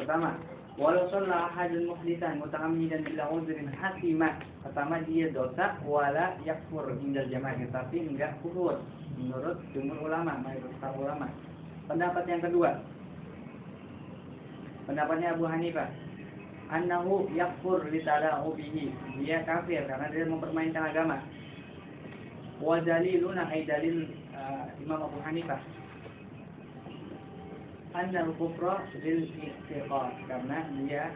Pertama, walau shalla ahadun muhditsan muta'ammidan bila udhrin hasimah. Pertama, dia dosa wala yakfur indal jamaah, tapi enggak kufur menurut jumhur ulama, mayoritas ulama. Pendapat yang kedua, pendapatnya Abu Hanifah, annahu yakfur li tala'ubihi, dia kafir karena dia mempermainkan agama. Wa daliluna ay dalil Imam Abu Hanifah, annal kufra lil i'tiqad, karena dia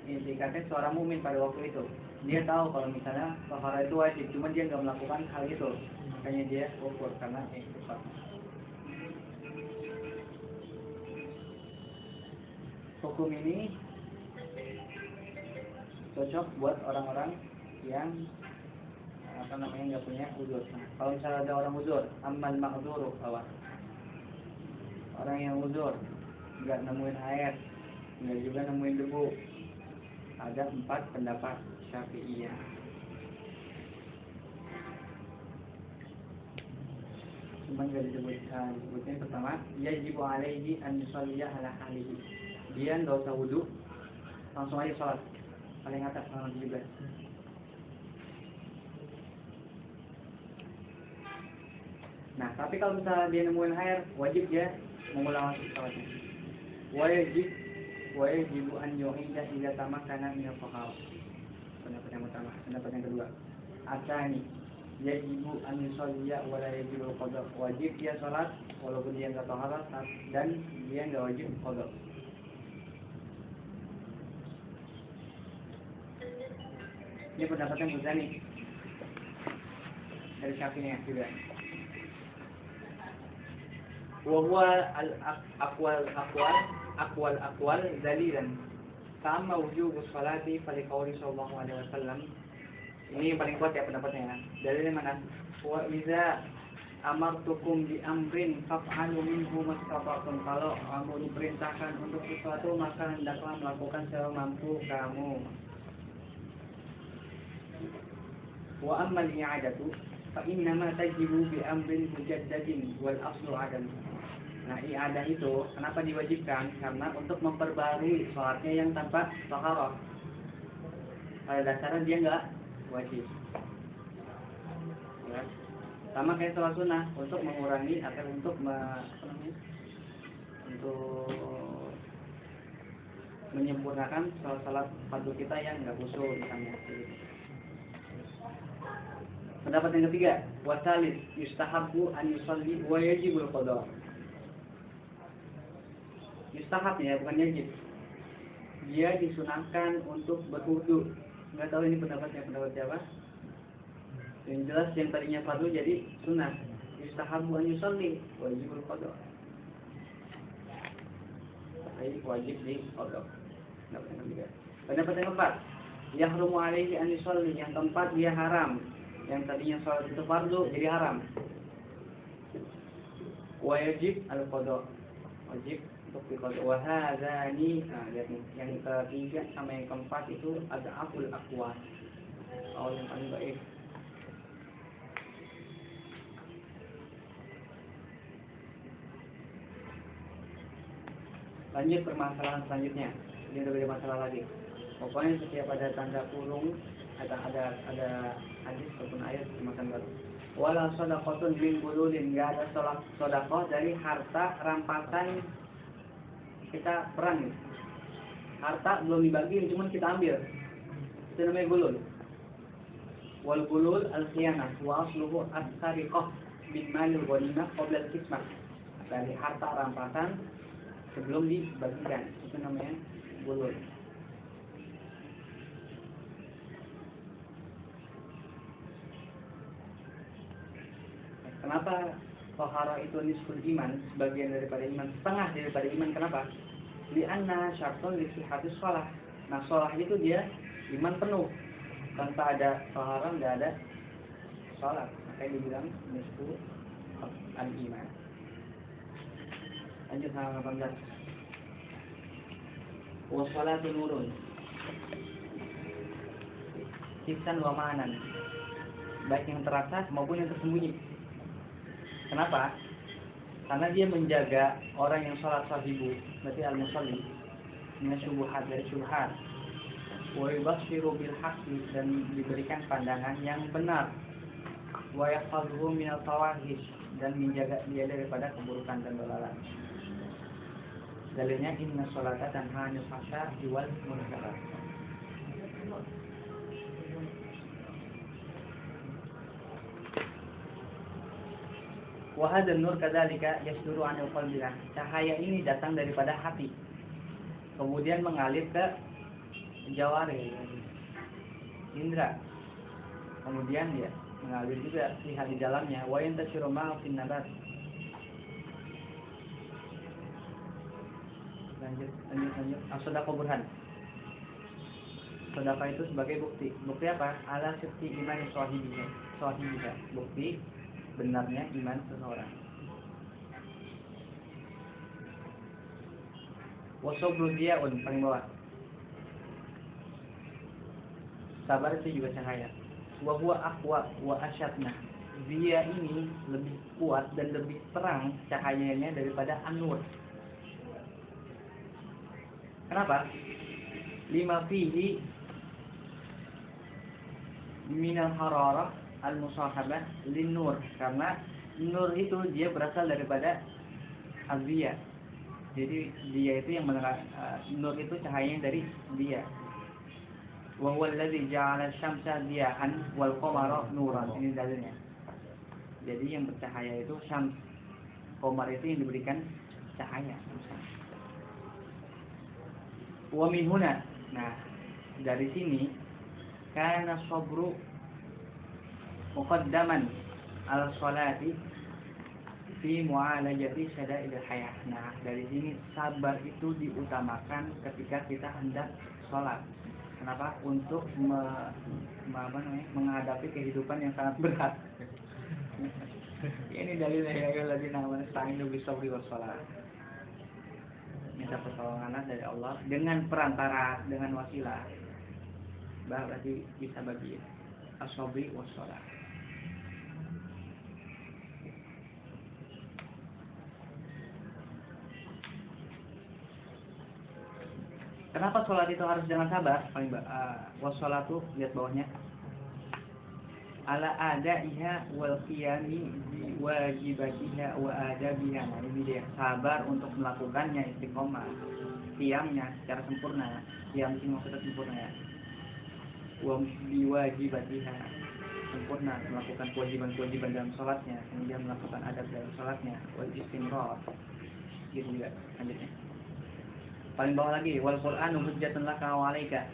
i'tikadnya seorang mukmin pada waktu itu. Dia tahu kalau misalnya taharah itu wajib, cuma dia enggak melakukan hal itu. Makanya dia kufur karena i'tikad. Hukum ini cocok buat orang-orang yang nggak punya uzur. Nah, kalau misalnya ada orang uzur, amal ma'dzuru, orang yang uzur nggak nemuin air, nggak juga nemuin debu, ada 4 pendapat Syafi'iyah. Cuman nggak disebutnya. Pertama, yajibu alaihi an yusalliya ala halihi, dia nggak usah wudu, langsung aja sholat. Paling atas nomor 17. Nah, tapi kalau misalnya dia nemuin air, wajib dia mengulang lagi sholatnya. Wajibu an yu'ida idza tamakkana min al-tahara. Pendapat yang pertama. Pendapat yang kedua, asani yajibu an yusalliya wa la yajibu qada. Wajib dia sholat walaupun dia enggak taharah, dan dia enggak wajib qada. Ini pendapatnya Muzani dari Syafi'iyah juga. Wa huwa al-aqwal dalilan sama wujub sholati fa liqauli sallallahu alaihi wasallam. Ini yang paling kuat ya pendapatnya. Dalilnya mana? Wa iza amartukum bi amrin faf'alu minhu mastata'tum. Kalau kamu diperintahkan untuk sesuatu, maka hendaklah melakukan semampu kamu. Wa amma al-i'adatu fa innama tajibu bi amrin mujaddadin wal aslu adam. Nah, i'adah itu kenapa diwajibkan? Karena untuk memperbarui sholatnya yang tanpa taharah. Pada dasarnya dia enggak wajib. Ya. Sama kayak sholat sunnah, untuk mengurangi atau untuk menyempurnakan sholat fardu kita yang enggak khusyuk misalnya. Pendapat yang ketiga, wasalis yustahabbu an yusalli wa yajibul qada. Yustahab ya, bukan wajib. Dia disunahkan untuk berwudu. Enggak tahu ini pendapat siapa. Yang jelas yang tadinya fardu jadi sunah. Yustahabbu an yusalli wa yajibul qada. Jadi wajib di qada. Pendapat yang ketiga. Pendapat yang keempat, yahrumu alaihi an yusalli, yang keempat dia haram. Yang tadinya sholat itu fardu jadi haram. Wajib al-qada, wajib untuk diqada. Wa hadzani, lihat nih, yang ketiga sama yang keempat itu ada aful aqwal. Yang paling baik. Lanjut permasalahan selanjutnya. Ini udah beda masalah lagi. Pokoknya setiap ada tanda kurung, ada hadis ataupun ayat dimakan baru. Wala shadaqatun min bululin, enggak ada sedekah dari harta rampasan kita perang. Harta belum dibagiin, cuma kita ambil. Itu namanya gulul. Wal gulul al-khiyanah wa asluhu as-sariqah min malil ghanimah qabla al-qismah. Dari harta rampasan sebelum dibagikan, itu namanya gulul. Kenapa taharah itu nisful iman, sebagian daripada iman, setengah daripada iman? Kenapa? Li'anna syartun li sihhatis shalah. Nah, shalah itu dia iman penuh. Tanpa ada taharah enggak ada salat. Makanya dibilang nisful al-iman. Lanjut halaman 18. Wa sholatu nurun hisan wa ma'anan, baik yang terasa maupun yang tersembunyi. Kenapa? Karena dia menjaga orang yang sholat sahibu, berarti al-musalli. syubhat dari syubhat. Wa yubashiru bil haqqi dan diberikan pandangan yang benar. Wa yahfazuhu minal fawahish dan menjaga dia daripada keburukan dan dolalan. Dalilnya inna sholata tanha 'anil fahsya'i wal munkar. Wa hadzal nur kadzalika yasduru 'anil qalbi. Cahaya ini datang daripada hati. Kemudian mengalir ke jawari, indra. Kemudian dia mengalir juga lihat di dalamnya. Wa yantashiru ma'a fin nabat. Lanjut. As-shadaqah burhan. Sedekah itu sebagai bukti. Bukti apa? Ala sifti iman sahibiha. Bukti benarnya iman seseorang. Wasobru diaun paling bawah. Sabar itu juga cahaya. Wa huwa aqwa wa asyadna. Dia ini lebih kuat dan lebih terang cahayanya daripada an-nur. Kenapa? Lima fihi minal hararah al-musahabah lin-nur. Karena nur itu dia berasal daripada aziyah. Jadi dia itu yang nur itu cahayanya dari dia. Wa huwa alladhi ja'ala asy-syamsa diya'an wal qamara nuran. Ini dalilnya. Jadi yang bercahaya itu syams. Qamar itu yang diberikan cahaya. Wa min huna. Nah, dari sini kana sabru muqaddaman ala sholati fi mu'alajati syada'idil hayah. Nah, dari sini sabar itu diutamakan ketika kita hendak sholat. Kenapa? Untuk menghadapi kehidupan yang sangat berat. Ini dalilnya ya alladzina amanu ista'inu bis-sabri was-shalah. Minta pertolongan dari Allah dengan perantara, dengan wasilah. Berarti bisa bagi as-sabri was-shalah. Kenapa sholat itu harus dengan sabar? Wassalatu, lihat bawahnya. Ala adaiha wal qiyami bi wajibatiha wa adabiha. Nah, ini dia. Sabar untuk melakukannya istiqomah. Qiyamnya secara sempurna. Qiyam ini maksudnya sempurna ya. Wa bi wajibatiha. Sempurna melakukan kewajiban-kewajiban dalam sholatnya. Kemudian melakukan adab dalam sholatnya. Wal istimrar. Gitu juga lanjutnya. Paling bawah lagi, wal Qur'anu hujjatun laka wa 'alaika.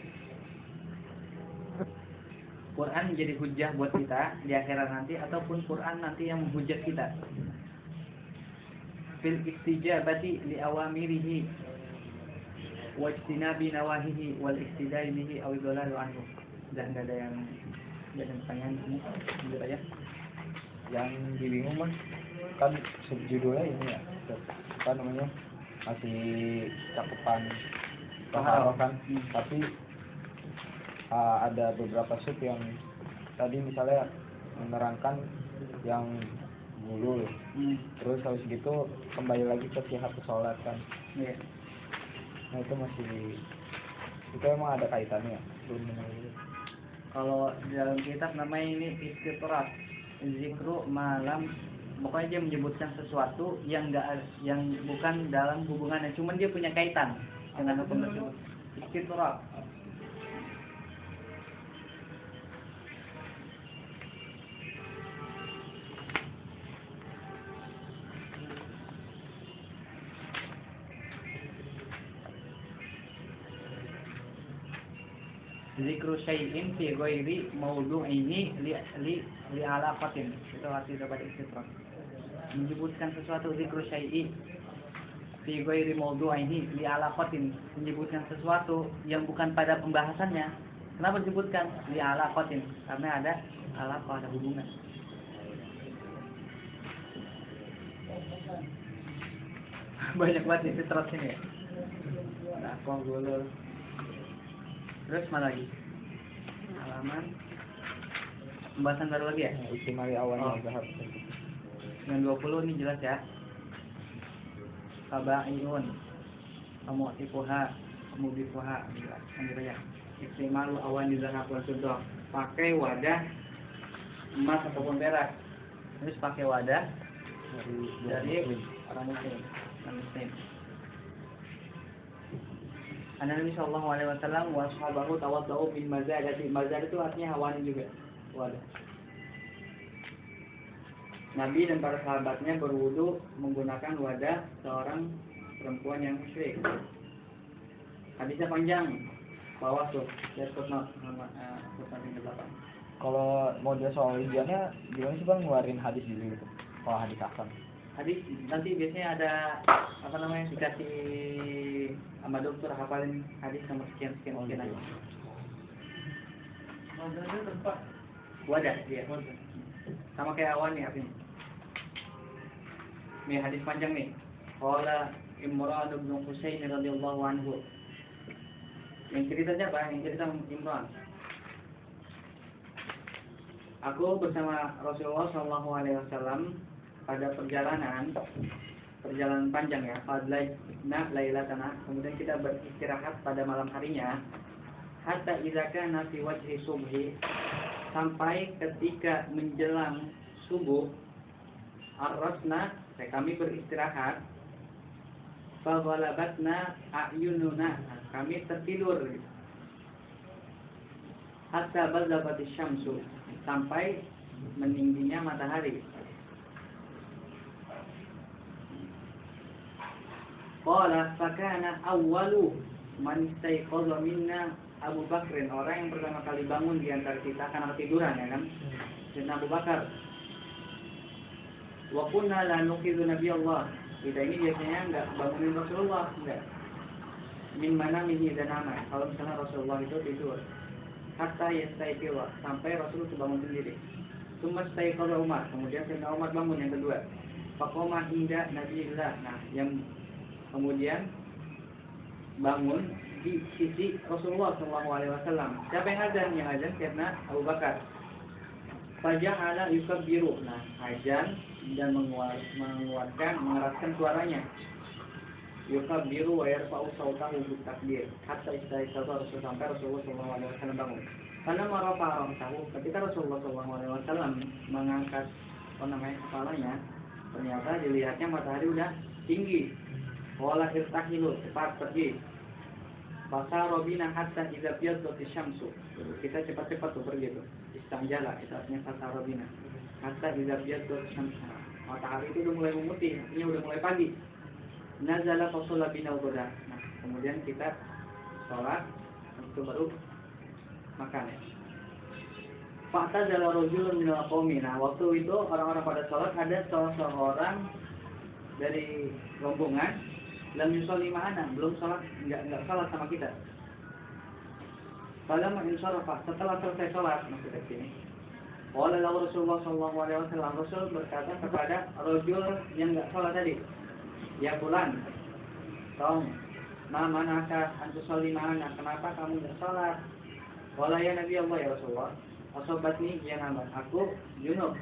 Quran menjadi hujjah buat kita di akhirat nanti ataupun Quran nanti yang menghujat kita. Fil istijabati li awamirihi wa ijtinabi nawahihi wal iktidai bihi aw idlalu anhu. Dan enggak ada yang pertanyaan ini. Lanjut aja. Yang dibingung mas kan subjudulnya ini ya, apa namanya, masih cakupan taharah kan, tapi ada beberapa sub yang tadi misalnya menerangkan yang gulul, terus habis gitu kembali lagi ke pihak sholat kan. Nah itu masih, itu emang ada kaitannya belum menurut? Kalau di dalam kitab namanya ini istitrat zikru malam. Pokoknya dia menyebutkan sesuatu yang bukan dalam hubungannya, cuman dia punya kaitan dengan hukum tersebut. Istitrat. Zikru syai'in fi ghairi mawdu'ihi li alaqatin. Itu arti daripada istitrat. Menyebutkan sesuatu, zikru syai'i fi ghairi mawdu'ihi li alaqatin, menyebutkan sesuatu yang bukan pada pembahasannya. Kenapa disebutkan li alaqatin? Karena ada alaqah, ada hubungan. Banyak banget istitrat sini ya. Nah, kok gulul. Terus mana lagi? Halaman pembahasan baru lagi ya? Istimali awalnya zahab. Yang 20 ini jelas ya. Tabaiyun, mu'tiquha, mubifuha gitu ya. Istimalu awan dzahab wal fiddah. Pakai wadah emas ataupun perak. Terus pakai wadah dari orang muslim. Nabi sallallahu alaihi wasallam wa ashabahu tawaddau min mazadati. Mazad itu artinya hawan juga. Wadah. Nabi dan para sahabatnya berwudu menggunakan wadah seorang perempuan yang musyrik. Hadisnya panjang, bawah tuh, lihat footnote yang ke-8. Kalau mau dia soal ujiannya, gimana sih bang ngeluarin hadis dulu gitu? Kalau hadis akam. Hadis nanti biasanya ada apa namanya dikasih sama dokter hafalin hadis nomor sekian aja. Wadahnya tempat. Wadah, iya. Sama kayak awan nih artinya. Nih hadis panjang nih. Qala Imran bin Husain radhiyallahu anhu. Yang cerita siapa? Yang cerita Imran. Aku bersama Rasulullah sallallahu alaihi wasallam pada perjalanan panjang ya. Fadlaina lailatana. Kemudian kita beristirahat pada malam harinya. Hatta idza kana fi wajhi subhi, sampai ketika menjelang subuh, arrasna, kami beristirahat, faghalabatna a'yununa, kami tertidur, hatta bazaghatis syamsu, sampai meningginya matahari. Qala fakana awwalu man istayqadha minna Abu Bakrin, orang yang pertama kali bangun di antara kita karena ketiduran ya kan, Sayyidina Abu Bakar. Wa kunna la nuqidhu nabiyallah, kita ini biasanya enggak bangunin Rasulullah, enggak. Min mana mihi dan nama, kalau misalnya Rasulullah itu tidur. Hatta yastayqidha, sampai Rasul itu bangun sendiri. Tsumma istayqadha Umar, kemudian Sayyidina Umar bangun yang kedua. Faqama inda Nabiillah, nah yang kemudian bangun di sisi Rasulullah SAW. Siapa yang azan? Yang azan karena Abu Bakar. Faja'ala yukabbiru. Nah, azan dan mengeraskan suaranya. Yukabbiru wa yarfa'u sautahu bitakbir. Hatta istaiqadha Rasul, sampai Rasulullah SAW bangun. Karena marafa ra'sahu, ketika Rasulullah SAW mengangkat kepalanya, ternyata dilihatnya matahari udah tinggi. Wala irtahilu, cepat pergi. Maka Robina hatta idza biyadati syamsu. Kita cepat-cepat tuh pergi tuh. Istanjala, itu artinya kata Robina. Hatta idza biyadati syamsu. Matahari itu udah mulai memutih, artinya udah mulai pagi. Nazala fasalla bina ugoda. Nah, kemudian kita sholat, itu baru makan ya. Fa'tazala rajulun minal qaumi. Nah, waktu itu orang-orang pada sholat, ada seorang dari rombongan lam yusolli ma'ana, belum sholat, enggak sholat sama kita. Falamma insarafa, setelah selesai sholat, maksudnya sini. Qala lahu Rasulullah sallallahu alaihi wasallam, Rasul berkata kepada rajul yang enggak sholat tadi, ya fulan, tong, ma manaka an tusolli ma'ana, kenapa kamu enggak sholat? Qala ya Nabi Allah ya Rasulullah, asobatni ya nama, aku junub.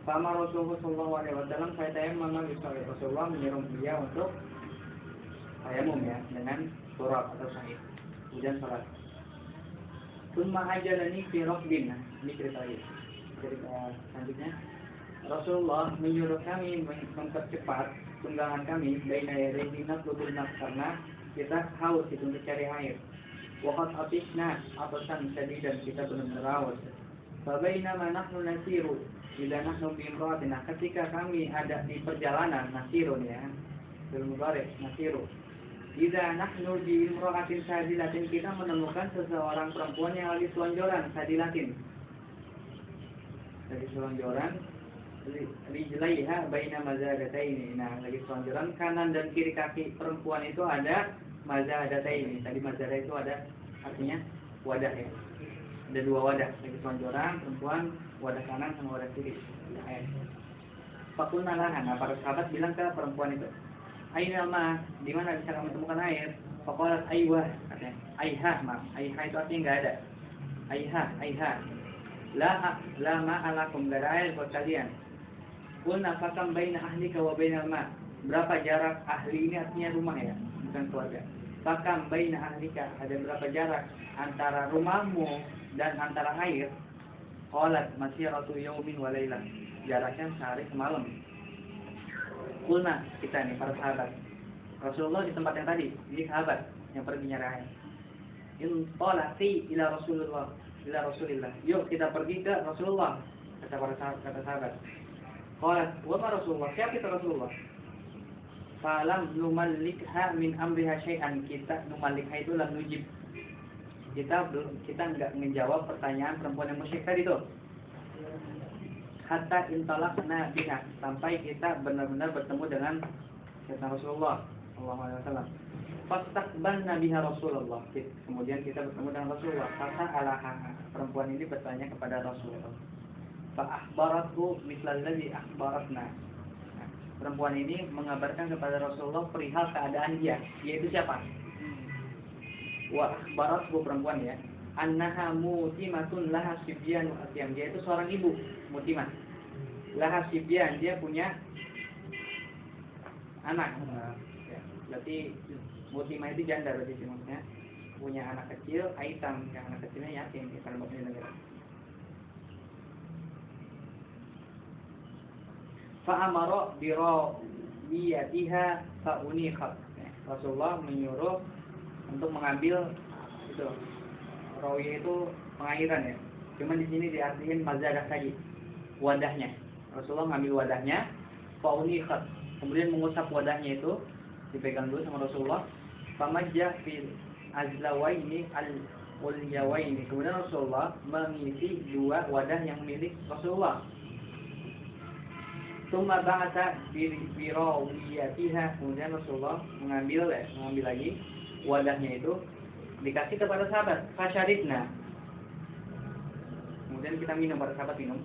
Sama Rasulullah sallallahu alaihi wasallam, saya tayammum, Rasulullah menyuruh dia untuk tayamum ya, dengan turab atau sahih. Kemudian salat. Tsumma ajalani fi raqbin. Ini cerita lagi. Cerita selanjutnya. Rasulullah menyuruh kami mempercepat tunggangan kami baina yadayhi natlubul nas, karena kita haus itu untuk cari air. Waqad atisna atasan shadidan, kita benar-benar haus. Fa bainama nahnu nasiru ila nahnu bi imra'atin, ketika kami ada di perjalanan, nasirun ya. Bil mubarak nasiru. Idza nahnu bi imra'atin sadilatin, kita menemukan seseorang perempuan yang lagi selonjoran, sadilatin. Lagi selonjoran, rijlaiha baina mazadataini. Nah, lagi selonjoran, kanan dan kiri kaki perempuan itu ada mazadataini. Tadi mazadah itu ada artinya wadah ya. Ada dua wadah, lagi selonjoran perempuan, wadah kanan sama wadah kiri. Fakulna laha. Nah, para sahabat bilang ke perempuan itu, Aina ma, di mana bisa kamu temukan air? Faqalat aywah, katanya. Aihah, ma. Aihah itu artinya enggak ada. Aihah. La ma alakum, enggak ada air buat kalian. Qulna fakam baina ahlika wa bainal ma. Berapa jarak ahli ini, artinya rumah ya, bukan keluarga. Fakam baina ahlika, ada berapa jarak antara rumahmu dan antara air? Qalat masiratu yaumin wa lailah, jaraknya sehari semalam. Kulna, kita nih para sahabat, Rasulullah di tempat yang tadi, ini sahabat yang pergi nyari air. Intolaqi ila Rasulillah, yuk kita pergi ke Rasulullah, kata sahabat. Qalat wa ma Rasulullah, siapa itu Rasulullah? Falam numallikha min amriha syai'an, kita numallikha itu lam nujib, kita enggak menjawab pertanyaan perempuan yang musyrik tadi itu. Hatta intalaqna biha, sampai kita benar-benar bertemu dengan Rasulullah sallallahu alaihi wasallam. Fastaqbalna biha Rasulullah, kemudian kita bertemu dengan Rasulullah. Fasa'alaha, perempuan ini bertanya kepada Rasulullah. Fa akhbarathu mithla allazi akhbaratna, perempuan ini mengabarkan kepada Rasulullah perihal keadaan dia, yaitu siapa? Wa akhbarathu, perempuan ya, annaha mutimatun laha sibyanu asyam, dia itu seorang ibu, mutimah. Laha sibyan, dia punya anak. Ya, berarti mutimah itu janda berarti maksudnya. Punya anak kecil, aitam, yang anak kecilnya yatim, ya, kalau di negara. Fa'amara birawiyatiha fa'unikhat. Rasulullah menyuruh untuk mengambil itu. Rawiyah itu pengairan ya. Cuman di sini diartikan mazadah tadi, wadahnya. Rasulullah mengambil wadahnya, fa'unikhat, kemudian mengusap wadahnya itu, dipegang dulu sama Rasulullah. Famajjah fil azlawaini al-ulyawaini, kemudian Rasulullah mengisi dua wadah yang milik Rasulullah. Tsumma ba'atha birawiyatiha, kemudian Rasulullah mengambil lagi wadahnya itu, dikasih kepada sahabat. Fasyaribna, kemudian kita minum, para sahabat minum.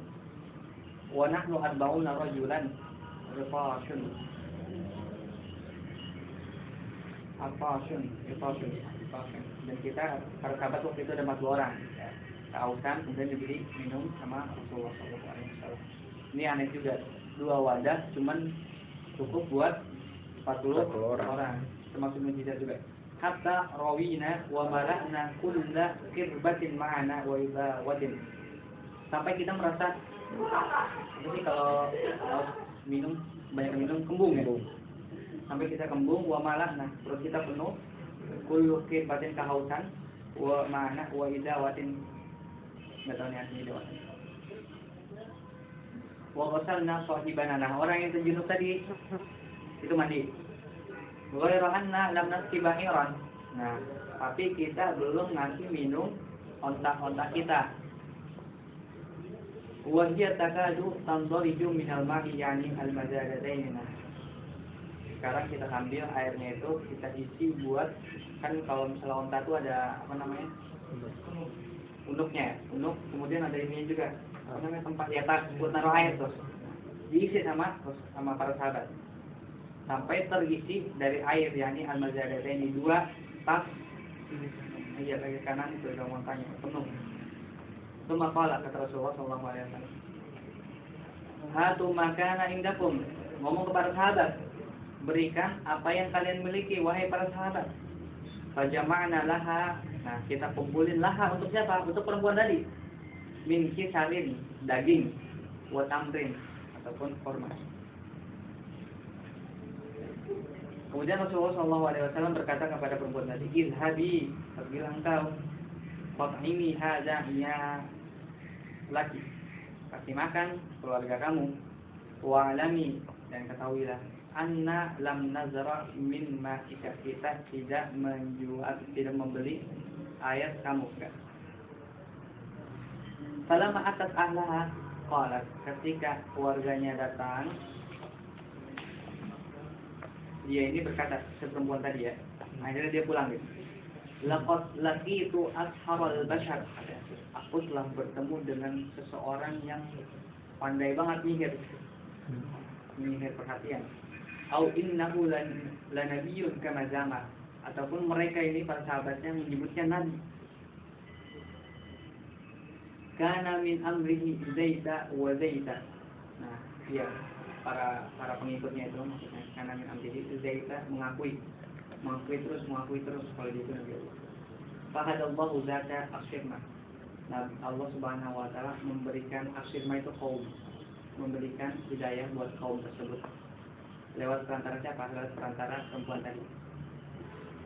Wa nahnu arba'una rajulan rifashun, dan kita para sahabat waktu itu ada 40 orang ya, kehausan, kemudian diberi minum sama Rasulullah SAW. Ini aneh juga, dua wadah cuman cukup buat 40 orang, termasuk mujizat juga. Hatta rawina wa mala'na kulla kirbatin ma'ana wa ibawadin, sampai kita merasa jadi kalau minum banyak minum kembung ya, sampai kita kembung. Wa mala'na, perut kita penuh. Kullu kirbatin, kehausan. Wa ma'ana wa idawatin, nggak tahu nih artinya idawatin. Wa ghasalna sahibana, orang yang terjunuk tadi itu mandi. Ghairu anna lam nasqi ba'iran, nah tapi kita belum ngasih minum onta-onta kita. Wa hiya takadu tandariju minal ma'i, yani al-mazadatayn. Sekarang kita ambil airnya itu, kita isi buat, kan kalau misalnya onta itu ada apa namanya, unduknya, kemudian ada ininya juga, apa namanya, tempat ya, tas buat naruh air, terus diisi sama para sahabat sampai terisi dari air, yakni al-mazadatayn, dua tas, iya bagi kanan itu dalam ontanya penuh. Itu makalah kata Rasulullah SAW. Hatu makana indakum, ngomong kepada sahabat, berikan apa yang kalian miliki wahai para sahabat. Fajama'na laha, nah kita kumpulin laha, untuk siapa? Untuk perempuan tadi. Min kisalin, daging, wa tamrin, ataupun korma. Kemudian Rasulullah SAW berkata kepada perempuan tadi, izhabi, pergilah engkau, fat'imi hadza ya laki, kasih makan keluarga kamu, wa'alami, dan ketahuilah, anna lam nazra min ma'ika, kita tidak menjual, tidak membeli air kamu kan. Falamma atas ahlaha qalat, ketika keluarganya datang, dia ini berkata, perempuan tadi ya, akhirnya dia pulang gitu. Laqad laqitu asharal bashar, aku telah bertemu dengan seseorang yang pandai banget menyihir perhatian. Au innahu lanabiyyun kama zama, ataupun mereka ini para sahabatnya menyebutnya nabi. Kana min amrihi zaita wa zaita. Nah, iya, para pengikutnya itu maksudnya kana min amrihi zaita, mengakui mengakui terus kalau dia itu Nabi Allah. Fahadallahu zaka asyirma. Nah, Allah Subhanahu wa taala memberikan asyirma itu kaum, memberikan hidayah buat kaum tersebut. Lewat perantara siapa? Lewat perantara perempuan tadi.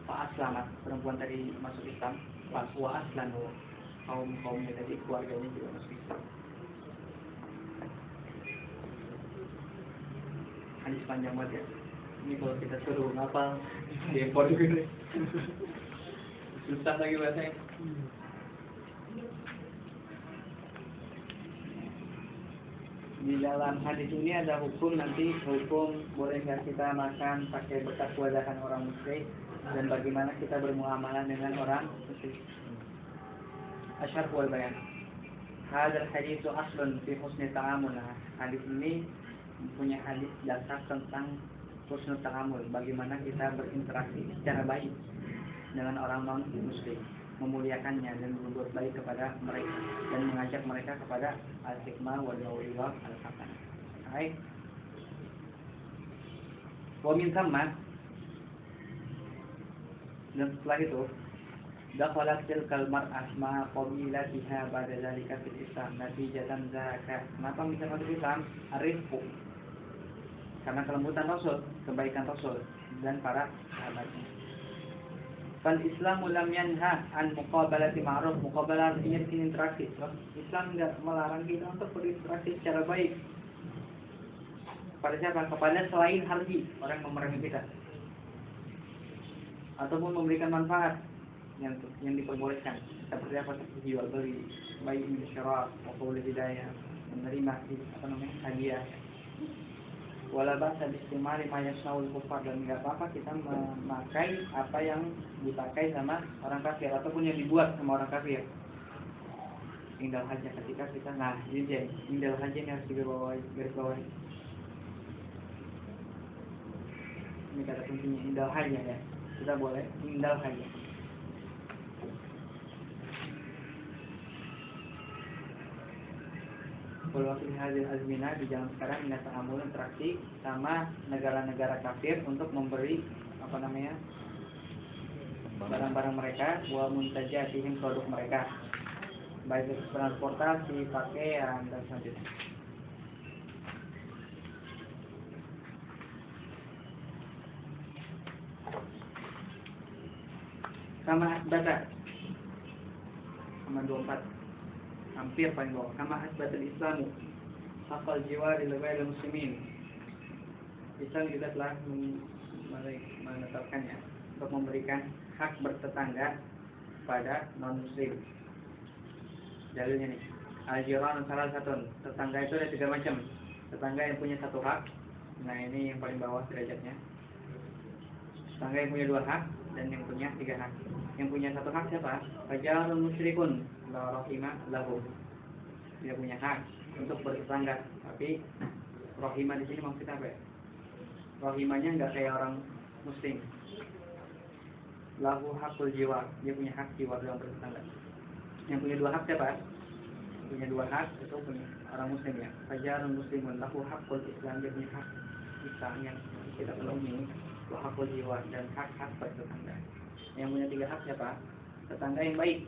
Fa aslamat, perempuan tadi masuk Islam. Wa aslanu, kaumnya tadi, keluarganya juga masuk Islam. Hadis panjang banget ya. Ini kalau kita suruh ngapal diimpor gitu. Susah lagi bahasanya. Di dalam hadis ini ada hukum, nanti hukum boleh nggak kita makan pakai bekas wajahan orang musyrik dan bagaimana kita bermuamalah dengan orang musyrik. Asyarh wal bayan. Hadzal haditsu aslun fi husni ta'amul. Hadis ini punya hadis dasar tentang husnul ta'amul, bagaimana kita berinteraksi secara baik dengan orang non muslim, memuliakannya dan berbuat baik kepada mereka dan mengajak mereka kepada al-hikmah wal mau'izah al-hasanah. Baik. Wa min thamma, dan setelah itu dakhalat tilkal mar'ah ma'a qabilatiha ba'da dzalika fil Islam natijatan dzaka. Kenapa bisa masuk Islam? Arifku, karena kelembutan Rasul, kebaikan Rasul dan para sahabatnya. Fal Islamu lam yanha an muqabalati ma'ruf. Muqabalah artinya di sini interaksi. Islam tidak melarang kita untuk berinteraksi secara baik. Pada siapa? Kepada selain harbi, orang yang memerangi kita, ataupun memberikan manfaat yang diperbolehkan. Seperti apa? Seperti jual beli, baik syara, qaul hidayah, menerima hadiah. Wala ba'sa bistimari ma yasnaul kufar, dan enggak apa-apa kita memakai apa yang dipakai sama orang kafir ataupun yang dibuat sama orang kafir. Indal haja, ketika kita, nah ini dia, indal haja ini harus garis bawahi. Ini kata kuncinya, indal haja ya. Kita boleh indal haja. Kalau di hadir azmina di zaman sekarang minat ta'amul interaksi sama negara-negara kafir untuk memberi barang-barang mereka, wa muntajatihim, produk mereka, baik itu transportasi, pakaian dan selanjutnya. Kama asbata, kama 24, hampir paling bawah. Kama asbatul Islamu haqqal jiwari li ghairil muslimin. Islam juga telah menetapkannya untuk memberikan hak bertetangga pada non muslim. Dalilnya nih, al-jiran salah satu. Tetangga itu ada 3 macam. Tetangga yang punya 1 hak. Nah, ini yang paling bawah derajatnya. Tetangga yang punya 2 hak dan yang punya 3 hak. Yang punya 1 hak siapa? Fajarun musyrikun la rahima lahu. Dia punya hak untuk bertetangga, tapi rahimah di sini maksudnya apa ya? Rahimahnya enggak kayak orang muslim. Lahu hakul jiwa, dia punya hak jiwa dalam bertetangga. Yang punya 2 hak siapa? Punya 2 hak itu punya orang muslim ya. Fajarun muslimun lahu hakul Islam, dia punya hak Islam yang kita penuhi, wa hakul jiwa, dan hak-hak bertetangga. Yang punya 3 hak siapa? Tetangga yang baik.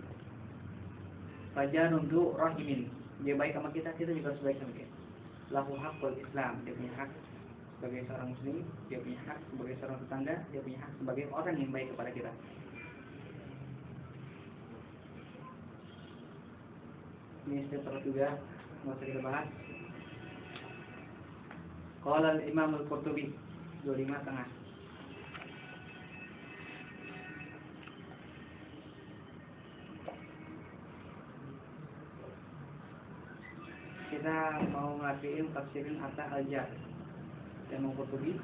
Fajarun du rahimin, dia baik sama kita, kita juga harus baik sama dia. Lahu hakul Islam, dia punya hak sebagai seorang muslim, dia punya hak sebagai seorang tetangga, dia punya hak sebagai orang yang baik kepada kita. Ini setelah juga nggak usah kita bahas. Qala al-Imam al-Qurtubi 25,5. Kita mau ngertiin tafsirin atas al-jar. Yang Qurtubi,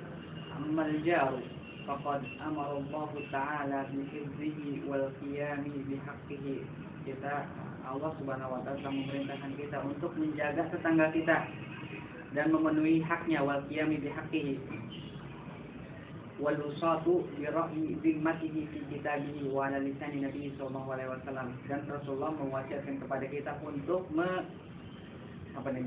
ammal jaru faqad amara Allah Ta'ala bi hifzihi wal qiyami bi haqqihi. Allah Subhanahu wa taala telah memerintahkan kita untuk menjaga tetangga kita dan memenuhi haknya, wal qiyami bi haqqihi wal usatu bi ra'yi zimmatihi fi kitabihi wa ala lisani Nabi sallallahu alaihi wasallam. Dan Rasulullah mewasiatkan kepada kita untuk mengawasi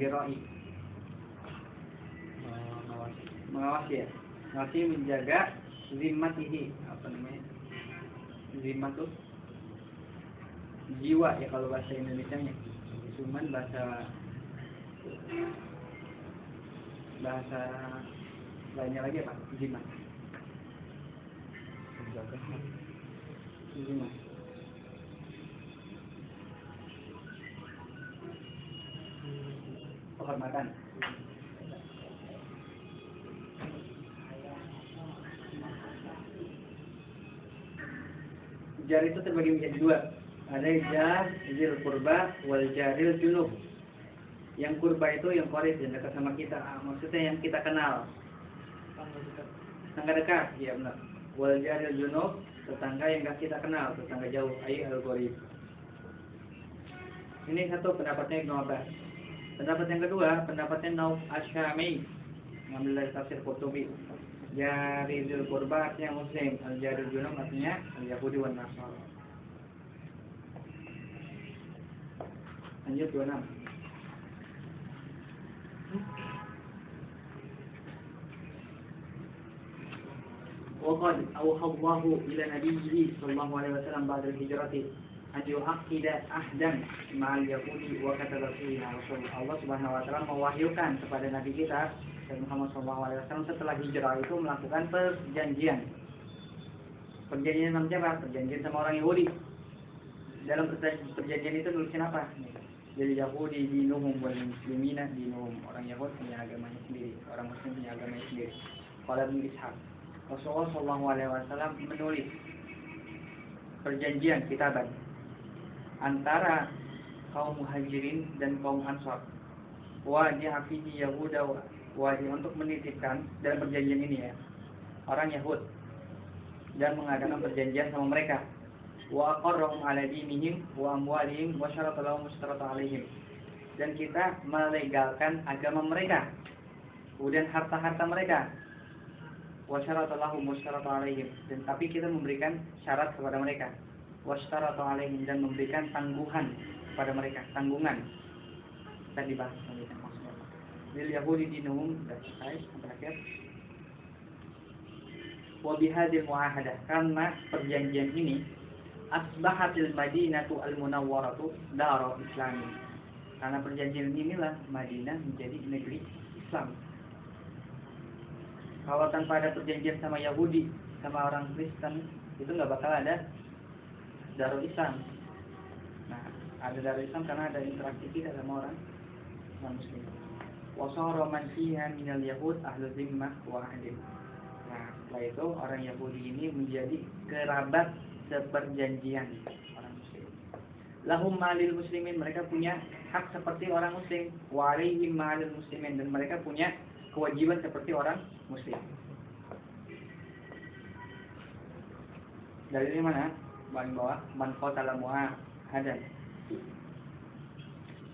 ya, mengawasi menjaga zimmatihi, apa namanya, zimmat tuh jiwa ya kalau bahasa Indonesianya, cuman bahasa lainnya lagi apa, zimmat, zimmat. Kehormatan. Jar itu terbagi menjadi dua. Ada jar zil kurba wal jaril junub. Yang kurba itu yang qarib, yang dekat sama kita. Maksudnya yang kita kenal. Tetangga dekat, ya benar. Wal jaril junub, tetangga yang enggak kita kenal, tetangga jauh, ai al-qarib. Ini satu pendapatnya Ibnu Abbas. Pendapat yang kedua, pendapatnya Nauf Asy-Syami, mengambil dari tafsir Qurtubi. Jari zil kurba artinya muslim, al-jaril junub artinya al-yahudi wan nasara. Lanjut 26. Waqad awhallahu ila nabiyyi sallallahu alaihi wasallam ba'da al-hijrati an yu'aqida ahdan ma'al yahudi wa kataba fihi Rasul. Allah Subhanahu wa taala mewahyukan kepada nabi kita Muhammad sallallahu alaihi wasallam setelah hijrah itu melakukan perjanjian. Perjanjian sama siapa? Perjanjian sama orang Yahudi. Dalam perjanjian itu nulisnya apa? Jadi Yahudi dinuhum wal muslimina dinuhum. Orang Yahudi punya agamanya sendiri, orang Muslim punya agamanya sendiri. Qala Ibnu Ishaq, Rasulullah sallallahu alaihi wasallam menulis perjanjian kitaban antara kaum Muhajirin dan kaum Ansar. Wadi hafizi Yahuda wadi untuk menitipkan dalam perjanjian ini ya orang Yahud dan mengadakan perjanjian sama mereka. Wa aqarrahum ala dinihim wa amwalihim wa syarata lahum mustarata alaihim. Dan kita melegalkan agama mereka. Kemudian harta-harta mereka. Wa syarata lahum mustarata alaihim. Dan tapi kita memberikan syarat kepada mereka. Wa syarata alaihim dan memberikan tangguhan kepada mereka, tanggungan. Tadi bahas tentang maksudnya. Lil Yahudi dinuhum dan terakhir. Wa bihadil muahadah, karena perjanjian ini asbahatil Madinatu al-Munawwaratu darul Islami. Karena perjanjian inilah Madinah menjadi negeri Islam. Kalau tanpa ada perjanjian sama Yahudi, sama orang Kristen, itu nggak bakal ada darul Islam. Nah, ada darul Islam karena ada interaksi kita sama orang Muslim. Wa sara man fiha minal yahud ahlu zimmah wa ahdin. Nah, setelah itu orang Yahudi ini menjadi kerabat seperjanjian orang Muslim. Lahum malil muslimin, mereka punya hak seperti orang Muslim. Wa alaihim malil muslimin, dan mereka punya kewajiban seperti orang Muslim. Dari mana? Paling bawah, man qatala mu'ahadan.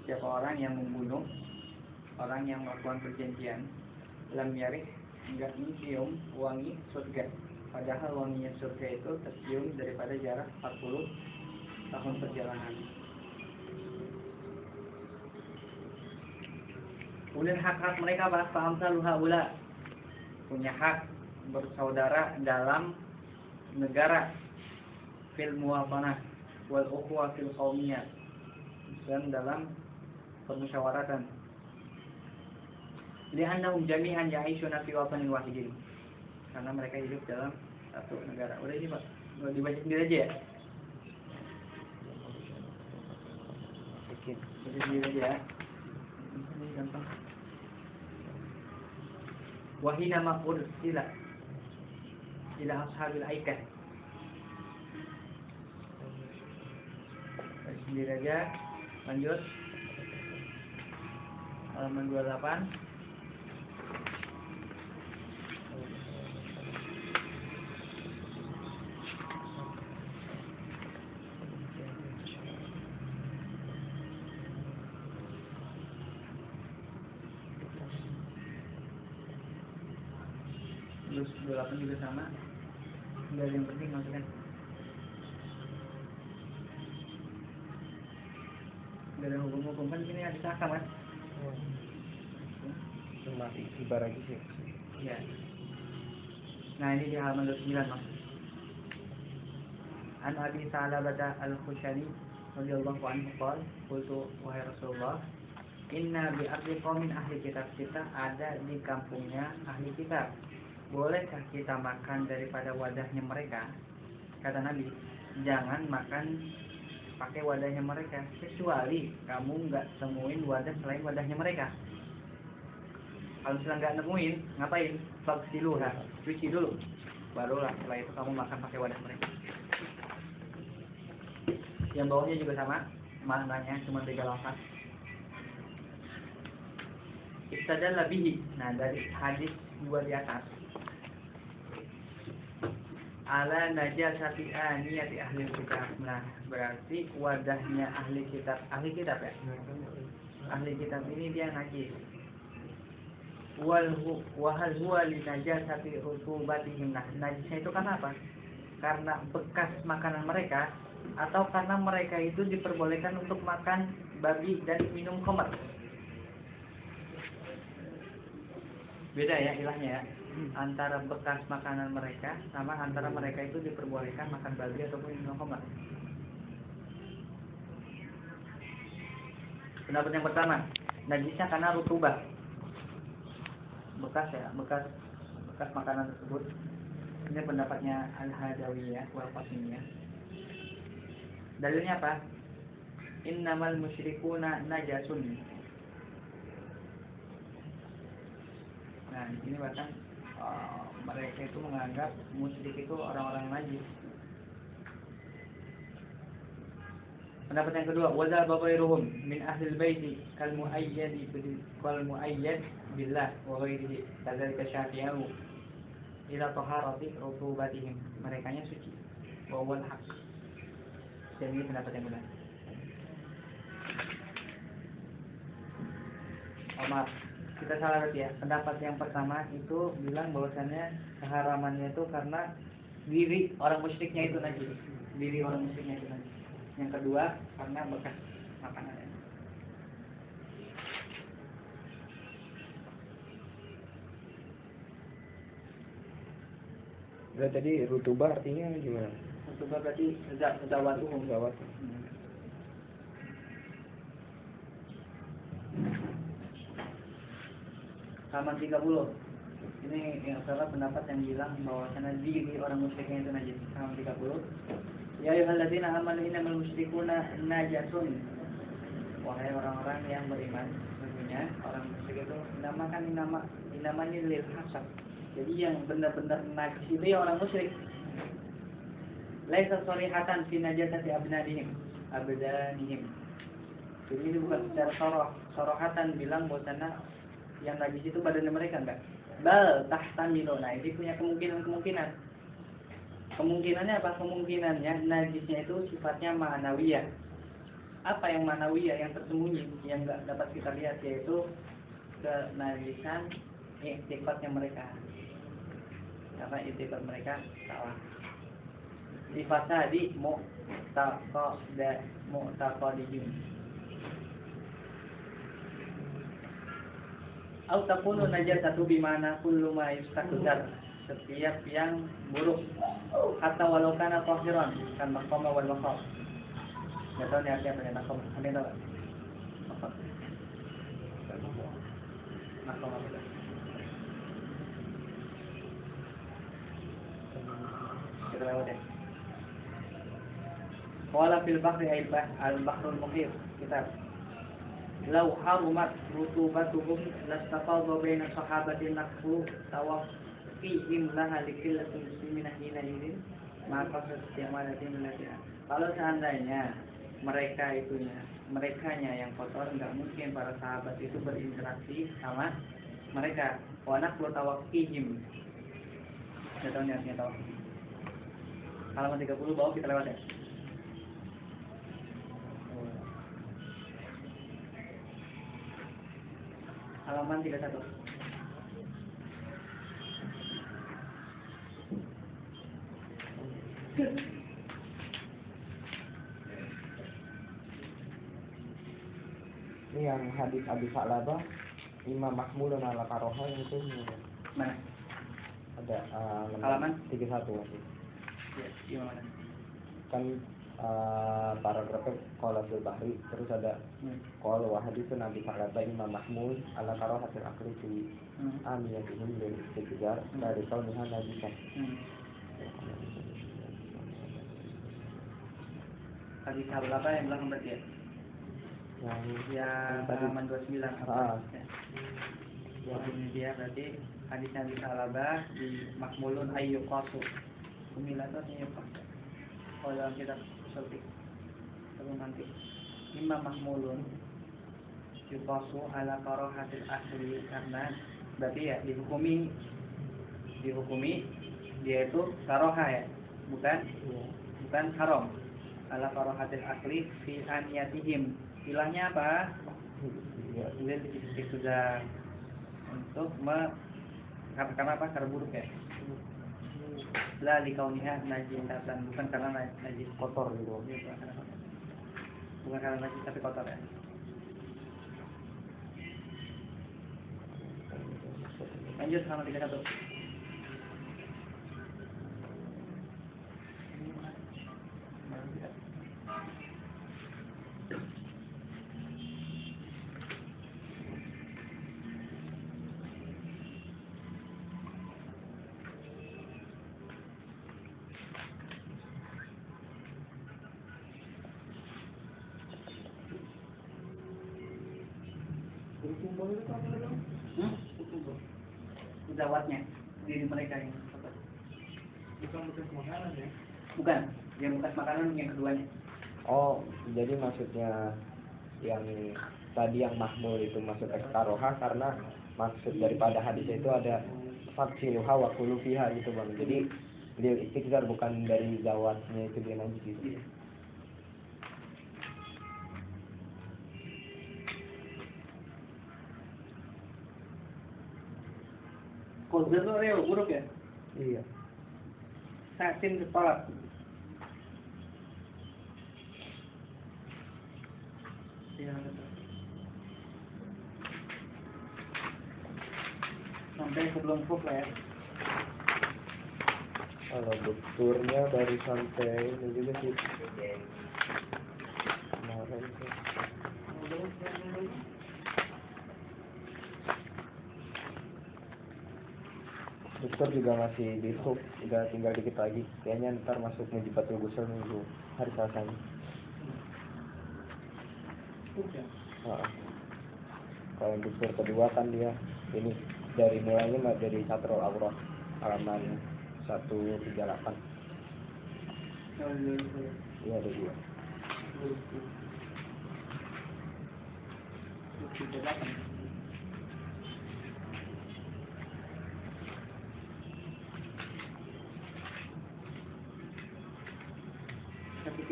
Siapa orang yang membunuh orang yang melakukan perjanjian, lam yarih, enggak mencium wangi surga. Padahal wanginya surga itu tercium daripada jarak 40 tahun perjalanan. Kemudian hak-hak mereka apa? Fa'amsalu haula, punya hak bersaudara dalam negara, fil muwatanah wal ukhwa fil qaumiyah, dan dalam permusyawaratan. Li'annahum jami'an ya'ishuna fi watanin wahidin, karena mereka hidup dalam satu negara. Udah ini Pak, mau dibaca sendiri aja ya? Baca sendiri aja ya. Ini gampang. Wahina ma'ud sila ila ashabil aikah. Baca sendiri aja. Lanjut. Halaman 28. Terus 28 juga sama. Enggak ada yang penting maksudnya. Enggak ada hukum-hukum, kan sini ada cakap kan? Cuma ibarat lagi sih. Iya. Nah, ini di halaman 29, Mas. An Abi Sa'labah Al-Khushani radhiyallahu anhu qala qultu wahai Rasulullah, inna bi ardi qaumin ahli kitab, kita ada di kampungnya ahli kitab. Bolehkah kita makan daripada wadahnya mereka? Kata Nabi, jangan makan pakai wadahnya mereka, kecuali kamu nggak temuin wadah selain wadahnya mereka. Kalau misalnya nggak nemuin, ngapain? Fagsiluha, cuci dulu, barulah setelah itu kamu makan pakai wadah mereka. Yang bawahnya juga sama, maknanya cuma 3 lafaz. Istadalla bihi. Nah, dari hadis 2 di atas, ala najasati aniyati ahli kitab. Nah, berarti wadahnya ahli kitab ya. Ahli kitab ini dia najis. Wahal huwa li najasati rutubatihim. Nah, najisnya itu karena apa? Karena bekas makanan mereka, atau karena mereka itu diperbolehkan untuk makan babi dan minum khamr. Beda ya ilahnya ya, antara bekas makanan mereka sama antara mereka itu diperbolehkan makan babi ataupun minum khamr. Pendapat yang pertama, najisnya karena rutubah, bekas ya, bekas makanan tersebut. Ini pendapatnya Al-Hadawiyah wal Qasimiyah. Dalilnya apa? Innamal musyrikuna najasun. Nah, di sini bahkan mereka itu menganggap musyrik itu orang-orang najis. Pendapat yang kedua, wazal babairuhum min ahlil baiti kal muayyad billah wa ghairihi kadzalika syafi'u ila taharati rutubatihim. Merekanya suci wa wal haq. Dan ini pendapat yang benar. Maaf, kita salah berarti ya. Pendapat yang pertama itu bilang bahwasannya keharamannya itu karena diri orang musyriknya itu najis. Diri orang musyriknya itu najis. Yang kedua karena bekas makanannya. Berarti tadi rutubah artinya gimana? Rutubah berarti zawatuhum. Halaman 30. Ini yang salah pendapat yang bilang bahwasanya diri orang musyriknya itu najis. Halaman 30. Ya ayyuhalladzina amanu innamal musyrikuna najasun. Wahai orang-orang yang beriman, sesungguhnya orang musyrik itu namanya lil hasab. Jadi yang benar-benar najis itu ya orang musyrik. Laisa sharihatan fi najasati abdanihim. Jadi ini bukan secara sorohatan bilang bahwasanya yang najis itu badannya mereka, enggak. Bal tahtamilu. Nah, ini punya kemungkinan. Kemungkinannya apa? Kemungkinannya najisnya itu sifatnya ma'nawiyah. Apa yang ma'nawiyah? Yang tersembunyi, yang enggak dapat kita lihat, yaitu kenajisan iktifatnya mereka. Karena iktifat mereka salah. Sifatnya di mu'taqadiyun. Au takunu najasatu bimana kullu ma yustaqdar, setiap yang buruk, hatta walau kana tahiran kan maqama wal maqam. Enggak tahu nih artinya apa maqam. Ada tahu? Maqam apa? Kita lewat ya. Qala fil bahri al-bahrul muhit, kitab law harumat rutubatuhum lastafadha baina sahabatin naqfu tawaqqihim laha likillatil muslimina hina idin maka setiamadatin latihan. Kalau seandainya merekanya yang kotor, enggak mungkin para sahabat itu berinteraksi sama mereka. Wa naqlu tawaqqihim. Enggak tahu artinya tawaqqih. Halaman 30 bawah kita lewat ya. Halaman 31. Ini yang hadis Abi Sa'labah Imam Mahmudun ala karoha yang itu mana? ada Halaman 31 masih. ya gimana? Kan paragrafnya qala fil bahri, terus ada qala wa haditsun nabi sallallahu Imam Mahmud ala karahatil akli fi amiyatihim lil istijar dari kauniha nabisan. Hadis berapa yang belakang berarti ya? Yang halaman 29 apa? Ya. Ini dia berarti hadis yang disalabah di Mahmulun ayyuqasu. Kumilatatnya yuqasu. Kalau dalam kitab Sultik sebelum nanti Imam Mahmulun yuqasu ala karahatil asli, karena berarti ya dihukumi dia itu karoha ya, bukan haram. Ala karahatil asli fi aniyatihim. Ilahnya apa? Lil istiqzar, untuk karena apa? Karena buruk ya. La likauniha najisatan, bukan karena najis Kotor gitu. Bukan karena najis tapi kotor ya. Lanjut sama 31. Zawatnya diri mereka yang bukan bekas makanan ya? Bukan, yang bekas makanan yang keduanya. Oh, jadi maksudnya yang tadi yang mahmul itu maksud karoha, karena maksud daripada hadis itu ada faksiluha wa kulu fiha gitu bang. Jadi dia istiqzar, bukan dari zawatnya itu dia najis gitu. Iya. Kozir itu real, buruk ya? Iya. Satin ketolak. Iya, betul. Sampai sebelum fuk lah ya. Kalau beturnya baru sampai ini juga sih. Kemarin tuh. Dokter juga masih di hub, udah tinggal dikit lagi. Kayaknya ntar masuk Mujibatul Ghusl minggu hari Selasanya. Kalau dokter kedua kan dia ini dari mulainya mah dari Satrul Awrah halaman 138. Iya ada dua.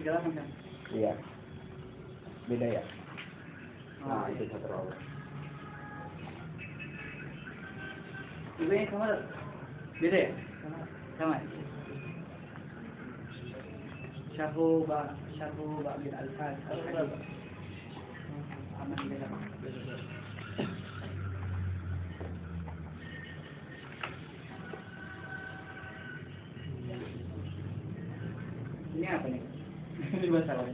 Kan? Iya. Beda ya? Nah, itu Satrul Awrah. Ibu yang sama beda ya? Sama. Syahru bin Al-Fas Al-Hadid. Aman beda. Ini apa nih? Ini bahasa apa?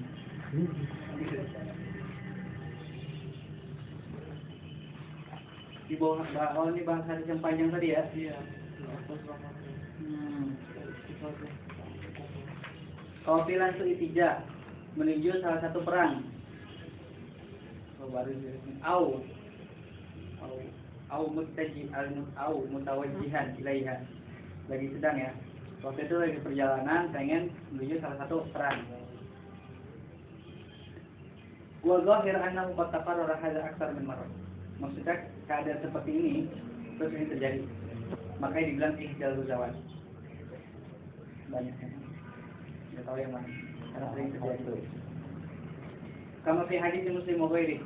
Di bawah ini bahasa hadis yang panjang tadi ya? Iya. Kafilan su'itija menuju salah satu perang. Au mutawajjihan ilaiha. Lagi sedang ya. Waktu itu lagi perjalanan pengen menuju salah satu perang. Wa zahir annahu qad taqarrara hadza aktsar min marrah. Maksudnya keadaan seperti ini terus ini terjadi. Makanya dibilang ihdal zawat. Banyak ya. Enggak tahu yang mana. Karena sering terjadi. Kama fi hadits Muslim wa ghairi.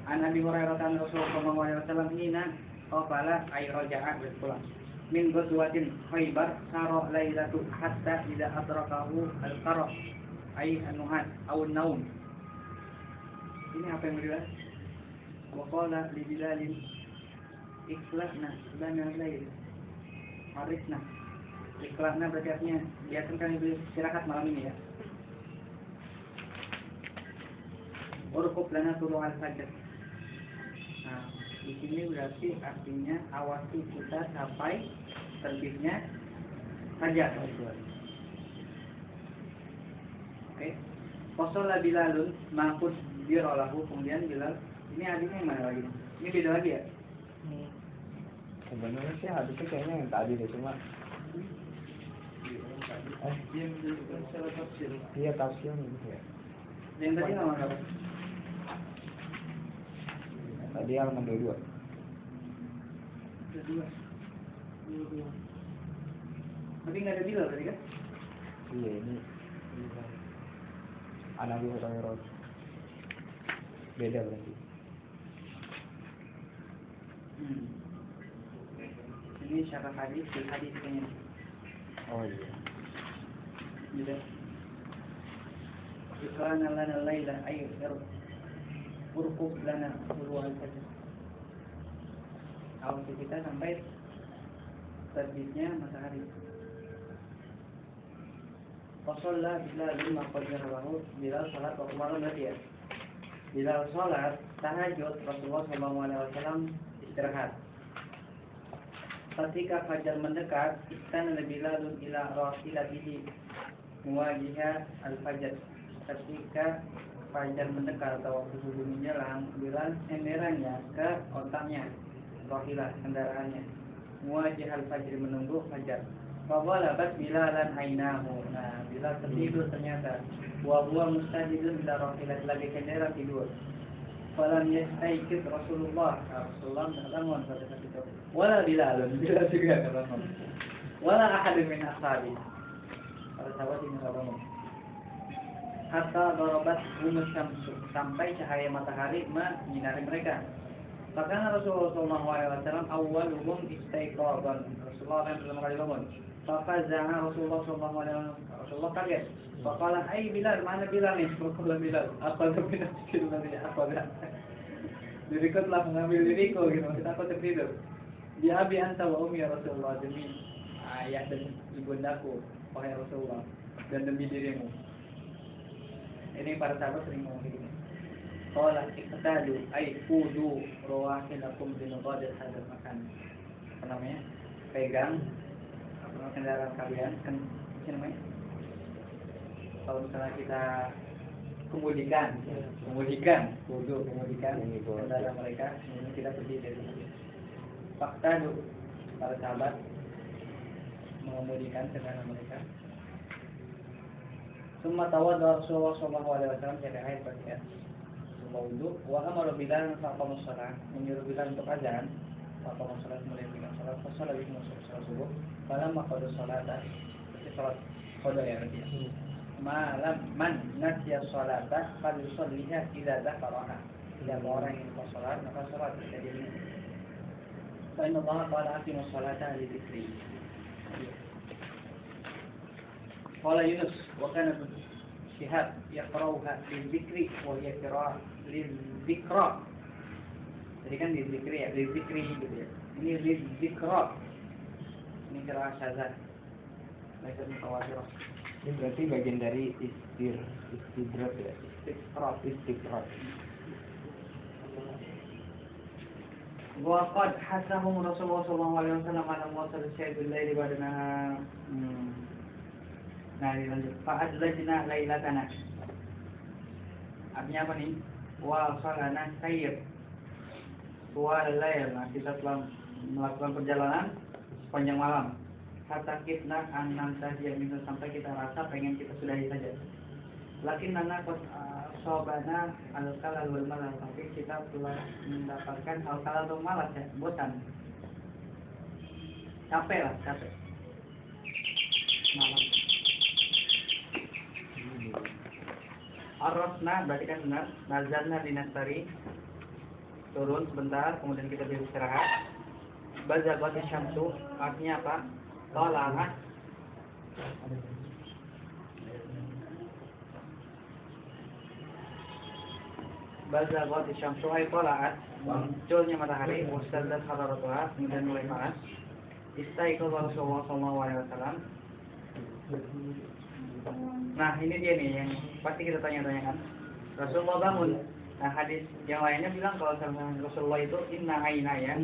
An Abi Hurairah an Rasulullah sallallahu alaihi wasallam hina qala ay raja'a berpulang. Min ghazwatin Khaibar sara lailatu hatta idza adrakahu al-qara ay an-nuhat aw an-naum. Ini apa yang dibahas? Wa qala li Bilal ikhla'na lana lail Harisna. Ikhlasna berarti artinya biarkan kami beristirahat malam ini ya. Urqub lana tulu'al fajr. Nah, di sini berarti artinya awasi kita sampai terbitnya fajar. Oke. Qasola Bilalun ma'qud biralahu, kemudian Bilal ini hadisnya yang mana lagi? Ini beda lagi ya? Sebenarnya sih hadisnya kayaknya yang tadi deh, cuma Dia menjelaskan secara tafsir. iya tafsirnya gitu ya. Yang tadi halaman berapa? Tadi halaman 22. Kedua. Tapi nggak ada Bilal tadi kan? Iya ini Anabi Hurairah. Beda berarti. Ini syarah hadis kayaknya. Oh iya. Beda. Ikrana lana layla ay urqub lana tulu'al fajr. Awasi kita sampai terbitnya matahari. Qashalla Bilalun maqadir lahu, Bilal salat waktu malam berarti ya. Bilal salat tahajud, Rasulullah SAW istirahat. Ketika fajar mendekat, istana Bilalun ila rahilatihi muwajiha al-fajr. Ketika fajar mendekat atau waktu subuh menjelang, Bilal senderannya ke otaknya, rahilah kendaraannya. Muwajih al-fajr, menunggu fajar. Fawalabat Bilalan ainahu. Nah, Bilal tertidur ternyata. Wa huwa mustajidun ila rahilah, lagi kendara tidur. Falam yastaikid Rasulullah. Rasulullah tidak bangun pada saat itu. Wala Bilalun, Bilal juga tidak bangun. Wala ahadun min ashabi. Para sahabat ini tidak bangun. Hatta darabat humus syamsu, sampai cahaya matahari menyinari mereka. Bahkan Rasulullah SAW awwaluhum istaiqadan. Rasulullah yang pertama kali bangun. Fafaza'a Rasulullah SAW. Rasulullah kaget. Faqala ay Bilal, mana Bilal nih? Faqala Bilal, apa lebih nafsil dari apa dah? Diriku telah mengambil diriku gitu, kita aku tertidur. Dia abi anta wa ummi ya Rasulullah, demi ayah dan ibundaku, wahai Rasulullah, dan demi dirimu. Ini para sahabat sering ngomong begini. Qala iqtadu ay qudu rawahilakum bi nuqadil hadzal makan. Apa namanya? Pegang kendaraan kalian, apa namanya? Kalau misalnya kita kemudikan, kudu kemudikan kendaraan mereka, kemudian kita pergi dari sini. Fakta para sahabat mengemudikan kendaraan mereka. Semua tawadhu Rasulullah SAW jaga air berkah. Wudhu, wa amara Bilal faqama shalah, menyuruh Bilal untuk azan, faqama shalah, kemudian Bilal salat, fasala bihi salat subuh, falamma qada salata, salat qada ya berarti. Malam man nasiya salata falyusalliha idza dzakaraha. Jika orang yang lupa salat, maka salat ketika dia ingat. Fa inna Allah qala aqimus salata li dzikri. Qala Yunus wa kana Syihab yaqra'uha lidzikri wa hiya qira'ah lidzikra. Jadi kan lidzikri ya, lidzikri gitu ya. Ini lidzikra. Ini qira'ah syadzah. Laisa mutawatirah. Ini berarti bagian dari istidrat ya. Istiqrat. Wa qad hasahum Rasulullah SAW ala muwasal syai'il laili badana. Nah, lanjut. Fa'adzajna lailatana. Artinya apa nih? Wa salana sayyid. Wa lail. Nah, kita telah melakukan perjalanan sepanjang malam. Hatta kitna an tahiyya minhu, sampai kita rasa pengen kita sudahi saja. Lakin nana sobana al-kalal wal malas, tapi kita telah mendapatkan al-kalal wal malas ya, bosan. Capek. Malam. Arrosna berarti kan benar. Nazalna dinastari, turun sebentar, kemudian kita beristirahat. Bazagati syamsu, artinya apa? Tola'at. Bazagati syamsu ay tola'at, munculnya matahari, wasallat hararatuha, kemudian mulai panas. Istaiqadha Rasulullah sallallahu alaihi wasallam. Nah, ini dia nih yang pasti kita tanya-tanyakan. Rasulullah bangun. Nah, hadis yang lainnya bilang kalau sama Rasulullah itu inna ainaya.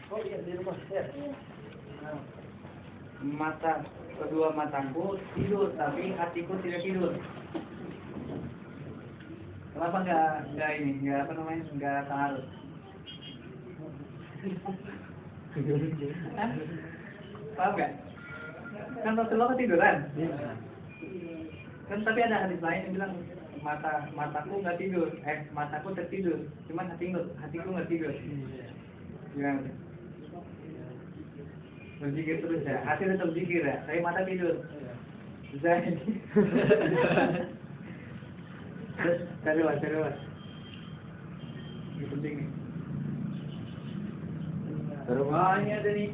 Oh iya, di rumah ya. Kedua mataku tidur, tapi hatiku tidak tidur. Kenapa nggak ini? Nggak apa namanya? Nggak taaruf. Paham nggak? Kan Rasulullah ketiduran. Kan tapi ada hadis lain yang bilang mataku nggak tidur, mataku tertidur, cuman hatiku nggak tidur. Gimana? Berzikir terus ya, hati tetap berzikir ya, tapi mata tidur. Bisa ini. Terus cari lah. Ini penting nih. Ini ada nih.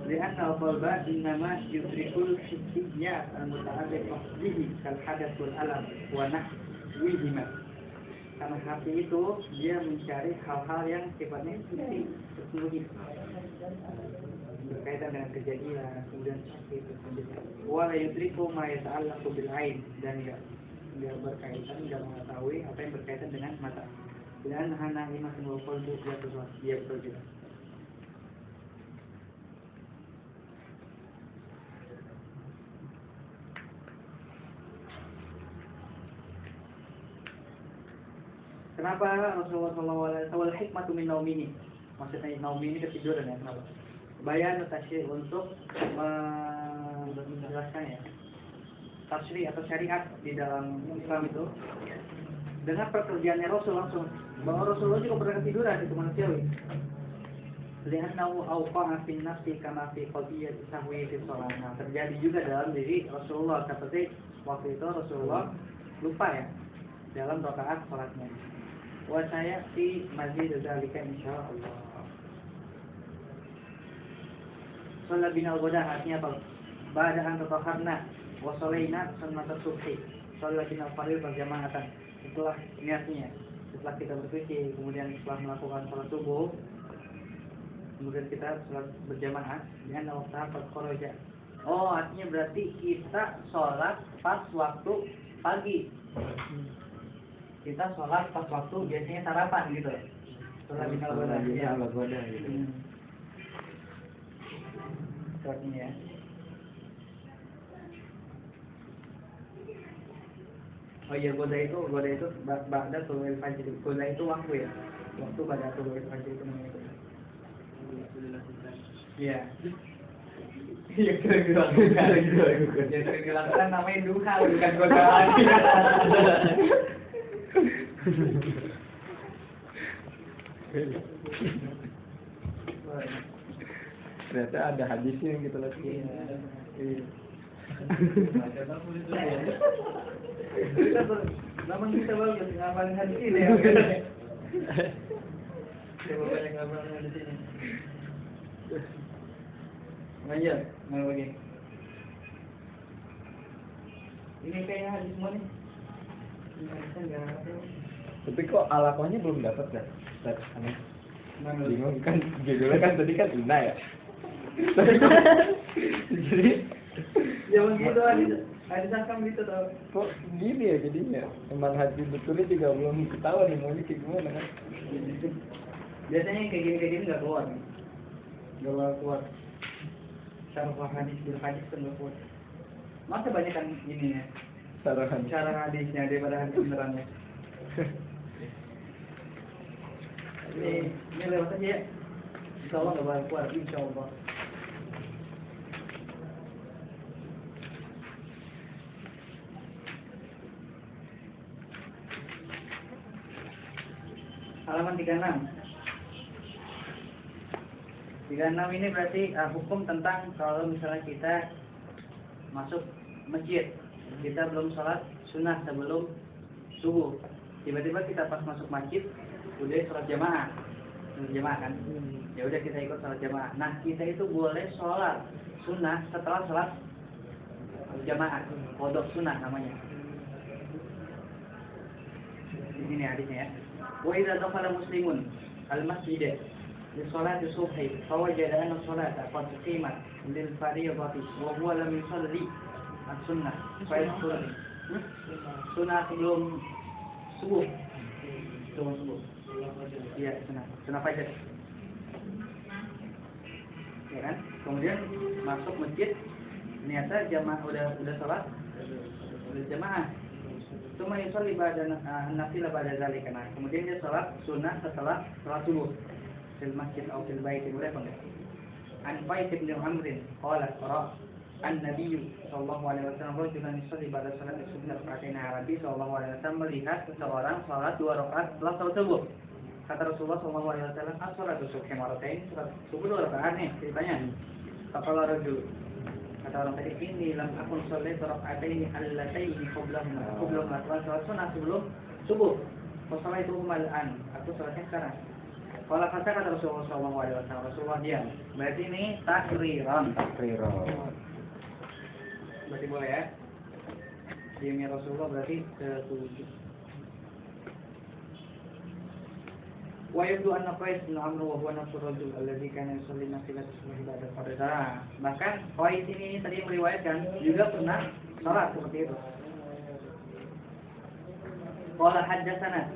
لأن القلب إنما يدرك الحسيات المتعلقة به كالحدث والألم ونحوهما. Karena hati itu dia mencari hal-hal yang sifatnya psikologis berkaitan dengan kejadian, kemudian sakit, wala yudriku ma yata'allaqu bil ain, dan dia berkaitan, tidak mengetahui apa yang berkaitan dengan mata. Dan hana imasun wal qalbu dia berbeda. Kenapa Rasulullah SAW hikmatu min naumi ini? Maksudnya naumi ini ketiduran ya, kenapa? Bayan tasyri untuk menjelaskan ya. Tasyri atau syariat di dalam Islam itu dengan pekerjaannya Rasul langsung bahwa Rasulullah juga pernah ketiduran itu manusiawi. Li'annahu awqa'a fi nafsi kama fi qadiyyati sahwi fi shalah. Nah, terjadi juga dalam diri Rasulullah seperti waktu itu Rasulullah lupa ya dalam rakaat salatnya. Wa sayati mazid dzalika insyaallah. Salat bin al-ghada artinya apa? Ba'da an tatahharna wa shalaina sunnat subhi. Salat bin al-fardhu berjamaatan. Setelah niatnya, setelah kita bersuci, kemudian setelah melakukan salat subuh, kemudian kita salat berjamaah dengan waktu kharaja. Oh, artinya berarti kita sholat pas waktu pagi. Kita sholat pas waktu biasanya sarapan gitu. Sholat di al-ghada gitu. Artinya ya. Oh iya, goda itu ba'da tulu'il fajr. Goda itu waktu ya. Waktu pada tulu'il fajr itu namanya. Iya. Iya, dilakukan namanya duha, bukan godaan. Ternyata ada hadisnya yang kita lihat. Memang kita bagus ngamalin hadis ini ya. Coba banyak ngamalin hadis ini. Lanjut, mau lagi. Ini kayak hadis semua nih. Tapi kok alakohnya belum dapat kan? Aneh. Bingung kan, judulnya kan tadi kan Ina ya. Jadi ya begitu hadis akam gitu tau. Kok gini ya jadinya? Emang hadis betulnya juga belum ketahuan nih maunya kayak gimana kan? Biasanya yang kayak gini nggak keluar. Nggak keluar. Syarah hadis bil hadis kan nggak keluar. Masa banyak kan ini ya? Cara hadisnya daripada hadis benerannya. Ini lewat aja ya. Insyaallah nggak bakal keluar, insyaallah. Halaman 36. 36 ini berarti hukum tentang kalau misalnya kita masuk masjid, kita belum sholat sunnah sebelum subuh, tiba-tiba kita pas masuk masjid udah sholat jamaah kan, ya udah kita ikut sholat jamaah. Nah, kita itu boleh sholat sunnah setelah sholat jamaah, qodok sunnah namanya. ini hadisnya ya. Wa idza dakhala muslimun al-masjid li salati subhi fawajada anna salata qad qimat lil fardiyati wa huwa lam yusalli as-sunnah fa yusalli sunnah sebelum subuh. Sebelum subuh. Iya, sunnah fajar. Ya kan? Kemudian masuk masjid, ternyata jamaah udah sholat, udah jamaah. Cuma yusolli pada nafilah pada zalika. Nah, kemudian dia sholat sunnah setelah sholat subuh. Fil masjid atau fil bait, boleh apa enggak? An Qais bin Amr qala qara an-nabiy sallallahu alaihi wasallam rajulan yusolli pada salat subuh raka'atain Nabi sallallahu alaihi wasallam melihat seseorang sholat 2 rakaat setelah sholat subuh. Kata Rasulullah sallallahu alaihi wasallam, as-salatu subhi marratain, salat subuh 2 rakaat nih ceritanya. Faqala rajul, kata orang tadi, ini lam akun sholli raka'ataini allataini qabla melakukan salat sunnah sebelum subuh. Salat itu malan, aku salatnya sekarang. Kalau kata Rasulullah sallallahu alaihi wasallam, Rasulullah diam. Berarti ini takriran. Berarti boleh ya. Diamnya Rasulullah berarti setuju. Wa yabdu anna Qais bin Amr wa huwa nafsu rajul alladhi kana yusalli nafilah subhi ba'da fardh. Bahkan Qais ini tadi meriwayatkan juga pernah salat seperti itu. Qala haddatsana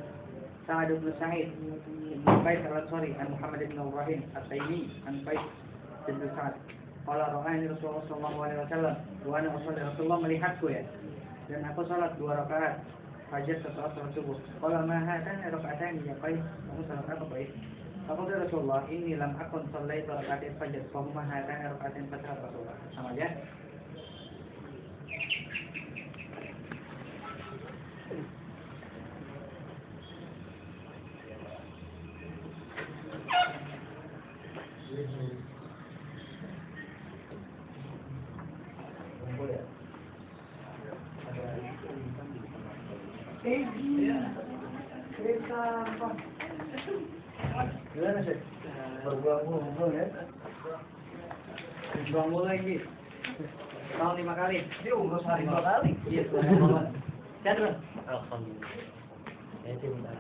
Sa'ad bin Sa'id bin Qais al-Ansari an Muhammad bin Ibrahim at-Taymi an Qais bin Sa'ad. Qala ra'ani Rasulullah sallallahu alaihi wasallam wa ana usalli, Rasulullah melihatku ya. Dan aku salat 2 rakaat fajar setelah salat subuh. Qala ma hatan raka'atan ya Qais, kamu salat apa Qais? Aku kata Rasulullah, ini lam akun shallaitu raka'atain fajar. Kamu ma hatan raka'atain fajar Rasulullah. Sama aja. Gimana sih? Berbuang-buang ya? Berbuang lagi. Tahun 5 kali. Dia umur 5 kali. Iya, benar. Cadel. Alhamdulillah. Itu benar.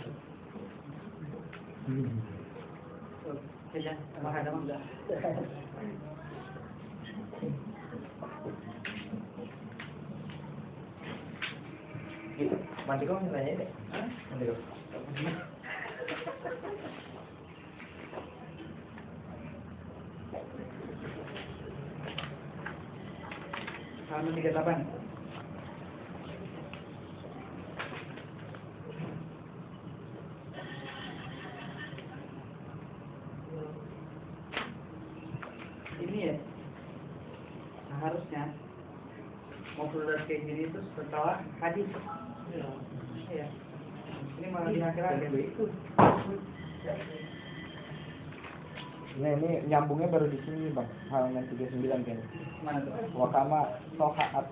Ya, makan dong. Mandi kok nanya deh. Mandi kok. Halaman 38. Ini ya, seharusnya mau keluar kayak gini itu setelah hadis. Iya. Ini malah di akhir itu. Nah, ini nyambungnya baru di sini, Bang. Halaman 39 kan. Mana tuh? Wa kama sohaat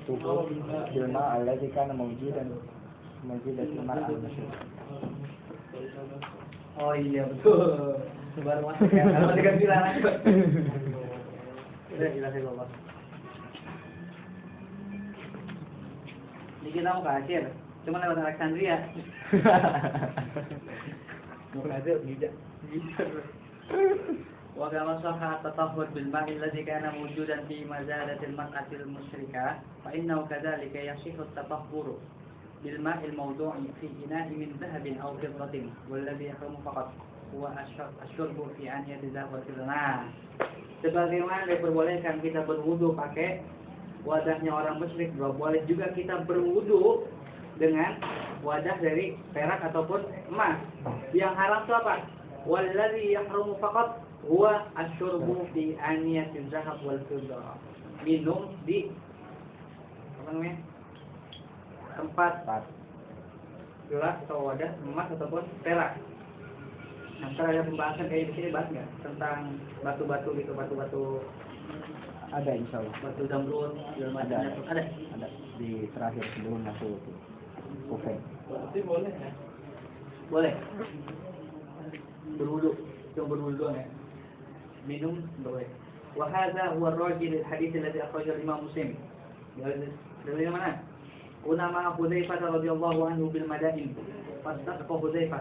subuh bilma alladzi kana mawjudan dan mar'ah masyhur. Oh iya betul. Baru masuk ya. Kalau 39 lagi. Udah jelas ya Bapak. Ini kita mau ke Aceh, cuma lewat Alexandria. Mau ke Aceh tidak. Wa kama sahha at-tatahhur bil ma'i alladhi kana mawjudan fi mazalatil mar'ati al-musyrikah fa innahu kadzalika yasihhu at-tatahhur bil ma'i al-mawdu'i fi ina'i min dhahabin aw fiddatin walladhi yahrumu faqat huwa asyurbu fi aniyati dhahab wal fiddah. Sebagaimana diperbolehkan kita berwudu pakai wadahnya orang musyrik, boleh juga kita berwudu dengan wadah dari perak ataupun emas. Yang haram itu apa? Walladzi yahrumu faqat huwa asyurbu fi aniyati dzahab wal fiddah. Minum di apa namanya? Tempat gelas atau wadah emas ataupun perak. Nah, ntar ada pembahasan kayak di sini, bahas nggak tentang batu-batu gitu, batu-batu. Ada insya Allah. Batu zamrud, ada di terakhir sebelum masuk Kufen. Berarti boleh ya? Boleh. Berwudu, cuma berwudu doang ya. Minum boleh. Wa hadza huwa ar-rajil al-hadits alladhi akhrajahu Imam Muslim. Dari mana? Kuna ma Hudzaifah radhiyallahu anhu bil Madain. فاستسقى حذيفة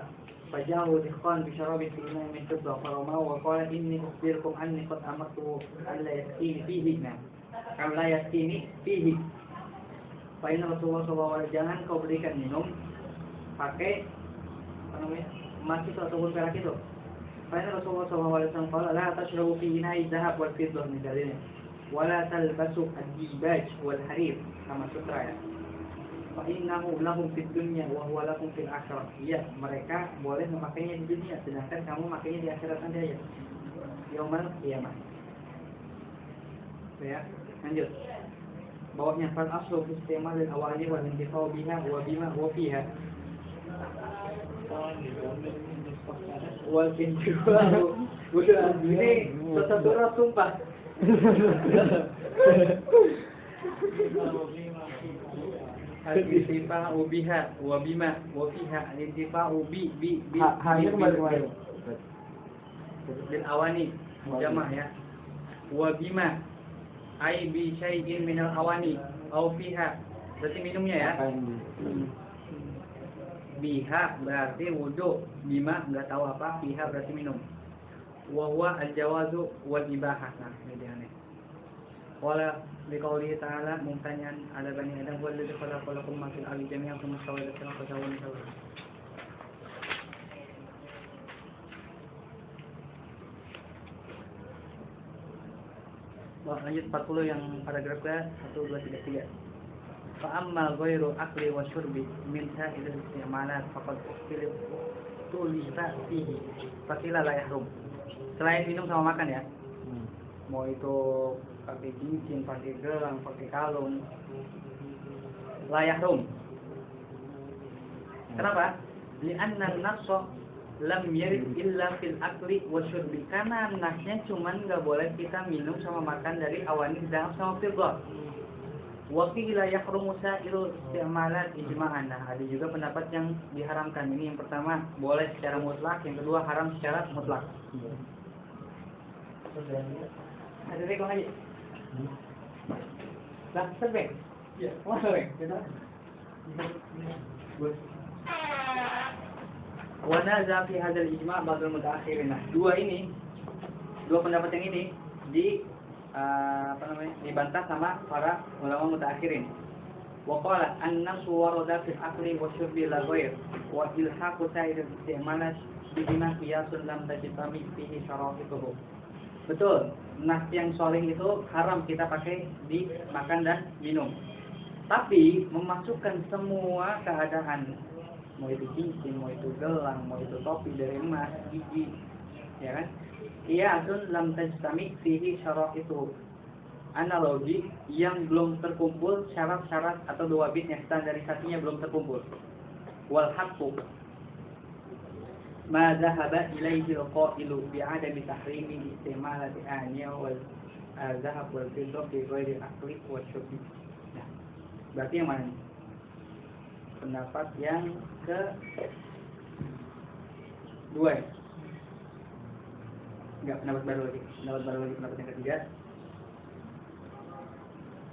فجاءه دخان بشراب في إناء من فضة فرماه وقال إني أخبركم أني قد أمرته ألا يسقيني فيه لا يسقيني فيه فإن Rasulullah SAW jangan kau berikan minum pakai apa namanya emas itu ataupun perak itu. Fa'inna Rasulullah SAW qala la tashrabu fi ina'i dhahab wal fiddah min dalilnya wala talbasu ad-dibaj wal harir sama sutra ya. Fa'innahu lahum fid dunya wa huwa lakum fil akhirah. Iya, mereka boleh memakainya di dunia sedangkan kamu makainya di akhirat nanti aja. Yaumul qiyamah. Ya, lanjut. Bawahnya fal aslu fi istimal al awali wal intifa'u biha wa bima wa fiha. Wal intifa'u. Udah, ini satu surat sumpah. Al-intifa'u biha wa bima wa fiha. Al-intifa'u bi hanya kembali kemarin bil awani jama' ya. Wa bima ai bi syai'in minal awani au fiha. Berarti minumnya ya. Biha berarti wudu, bima enggak tahu apa, fiha berarti minum. Wa huwa al-jawazu wal ibahah. Nah, ini dia nih. Wala biqaulihi ta'ala mumtanyan ala bani adam wal ladzi khalaqalakum ma fil ardi jami'an thumma stawa ila as-samaa'i fatawalla sawaa. Wah, lanjut 40 yang paragrafnya 1 2 3 3. Fa amma ghairu akli wa syurbi min sa'il istimalat faqad tulisa fihi fakila la yahrum. Selain minum sama makan ya. Mau itu pakai cincin, pakai gelang, pakai kalung, la yahrum. Kenapa? Li'anna an-nafsa lam yarid illa fil akli wa syurbi. Karena nasnya cuman nggak boleh kita minum sama makan dari awani zahab sama fiddah. Wa qila yahrumu sa'iru isti'malat ijma'an. Nah, ada juga pendapat yang diharamkan. Ini yang pertama boleh secara mutlak, yang kedua haram secara mutlak. Ada rekong aja. Lah, sebek. Ya, mana bek? Wa naza fi hadzal ijma' ba'dul mutaakhirin. Nah, dua pendapat yang ini dibantah sama para ulama mutaakhirin. Wa qala an-nafsu warada fil akli wa syurbi la ghair wa ilhaqu sa'ir isti'malat bima qiyasun lam tajtami fihi syarafituhu. Betul, nas yang sholih itu haram kita pakai di makan dan minum. Tapi memasukkan semua keadaan, mau itu cincin, mau itu gelang, mau itu topi dari emas, gigi, ya kan? Qiyasun lam tajtami fihi syarafituhu. Analogi yang belum terkumpul syarat-syarat atau dawabit yang standarisasinya belum terkumpul. Wal haqqu ma dhahaba ilaihi al-qailu bi'adami tahrimi istimalati aniya wal zahab wal fiddah fi ghairi akli wa syurbi. Nah, berarti yang mana nih? Pendapat yang ke dua ya? Enggak, pendapat baru lagi, pendapat yang ketiga.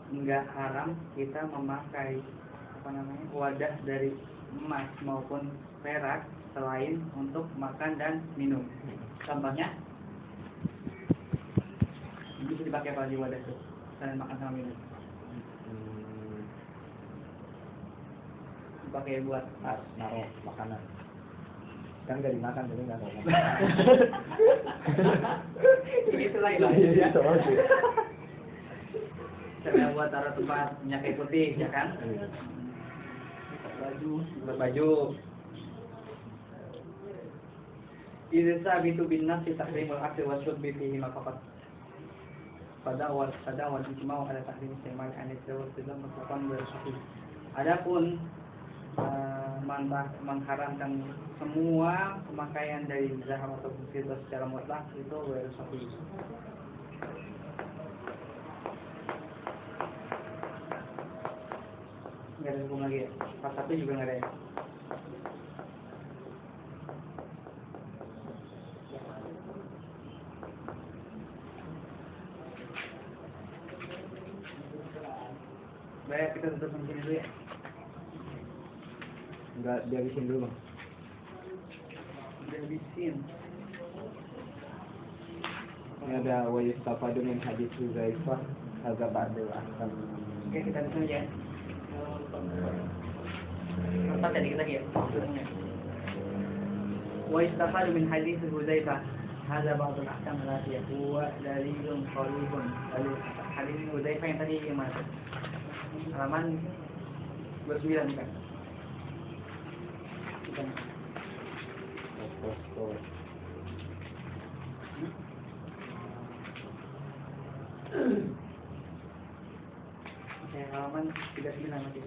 Enggak haram kita memakai wadah dari emas maupun perak selain untuk makan dan minum. Contohnya bisa dipakai apa di wadah itu selain makan sama minum? Dipakai buat naruh makanan. Kan nggak dimakan jadi nggak tahu. Itu lain lah ya. Saya buat taruh tempat minyak kayu putih, ya kan? Baju. Idza sabitu bin nafsi tahrimul akli wa syurbi fihi maqafat. Pada awal ijma' ala tahrim istimal anil zawj dalam mutlaqan wa sahih. Adapun mengharamkan semua pemakaian dari zahab atau fiddah secara mutlak itu wa sahih. Nggak ada hukum lagi ya? Pas satu juga nggak ada ya? Baik, kita tutup sampai sini dulu ya? Enggak, dihabisin dulu Bang. bisin. Ini ada wa yustafadu min hadis Huzaifah hadza ba'dul ahkam. Oke, kita bisa ya. Apa tadi lagi ya? Wa yustafadu min hadis Huzaifah hadza ba'dul ahkam allati huwa dalilun qalibun. Lalu hadis Huzaifah yang tadi yang mana? Halaman 29 kan? Oke, halaman 39 nanti.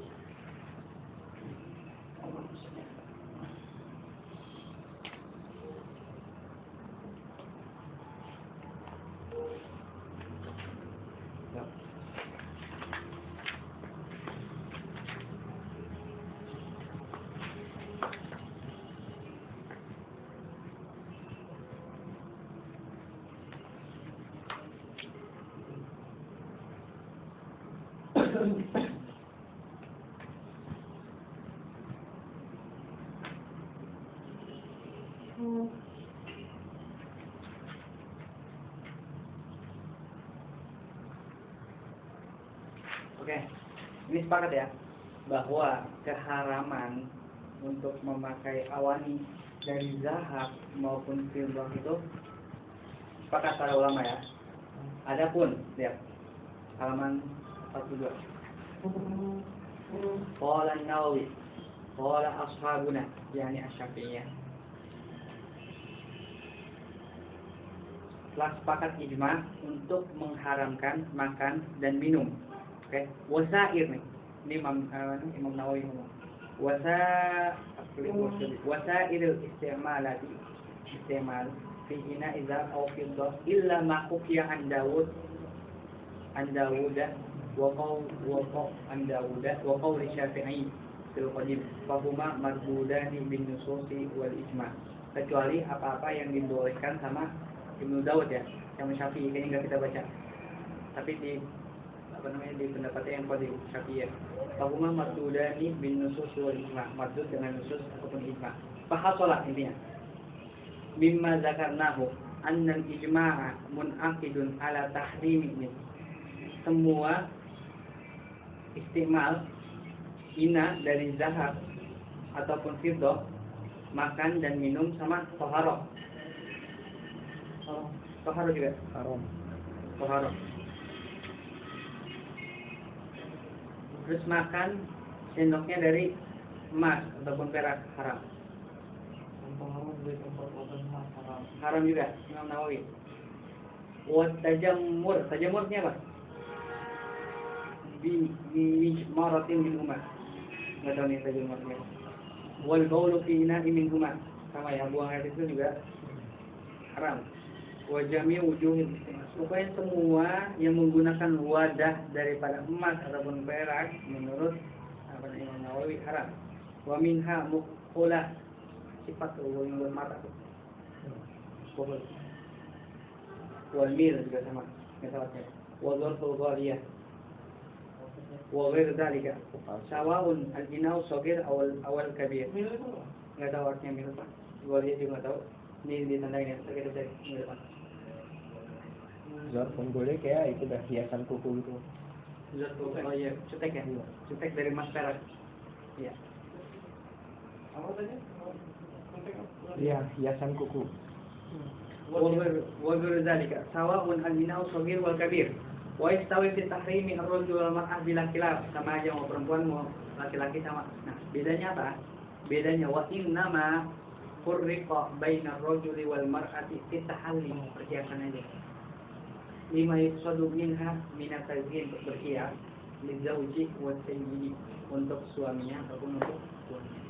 Oke, ini sepakat ya bahwa keharaman untuk memakai awani dari zahab maupun fiddah itu sepakat para ulama ya. Adapun lihat halaman 42. Qala an-Nawawi, qala ashabuna, yakni Asy-Syafi'iyah. Telah sepakat ijma untuk mengharamkan makan dan minum. Oke, wasair nih. Ini Imam Nawawi ngomong. Wasair istimal fi ina idza aw fiddah illa ma khufiya an Dawud wa qawl Syafi'i fil qadim fa huma mardudani bin nususi wal ijma. Kecuali apa-apa yang dibolehkan sama Ibnu Dawud ya, sama Syafi'i ini enggak kita baca. Tapi di di pendapatnya yang qadim Syafi'i. Fa huma mardudani bin nususi wal ijma. Mardud dengan nusus ataupun ijma. Fahasolah intinya. Mimma zakarnahu anna al-ijma'a munaqidun ala tahrimi. Semua istimal ina dari zahab ataupun fiddah makan dan minum sama toharo. Toharo juga haram. Toharo. Terus makan sendoknya dari emas ataupun perak haram. Haram juga Imam Nawawi. Wa tajammur, tajammurnya apa? Bi maratin min huma. Enggak tahu nih tajammurnya. Wal baulu fi ina'i min huma. Sama ya, buang air itu juga haram. Wa jami'u wujuhil istimal. Pokoknya semua yang menggunakan wadah daripada emas ataupun perak menurut Imam Nawawi haram. Wa minha muqula, sifat yang bermata tuh. Wal mil juga sama misalnya. Wa dzarful ghaliyah. Wa ghair dzalika. Sawa'un al-inau shaghir awal kabir. Enggak tahu artinya mil apa. Ghaliyah juga enggak tahu. Ini ditandain ya, kita cek di depan. Zarfun boleh kayak itu dah hiasan kuku gitu. Zarfun, oh iya, cetek ya? Cetek dari emas perak. Iya. Apa tadi? Iya, hiasan kuku. Wa ghairu dzalika sawa'un al-inau shaghir wal kabir. Wa yastawi fi tahrimi ar-rajul wal mar'ah bila khilaf. Sama aja mau perempuan mau laki-laki sama. Nah, bedanya apa? Bedanya wa innama furriqa bainar rajuli wal mar'ati fi tahalli. Perhiasan aja. Lima yuqsadu minha minat tazyin berhias li zauji wa sayyidi, untuk suaminya ataupun untuk tuannya.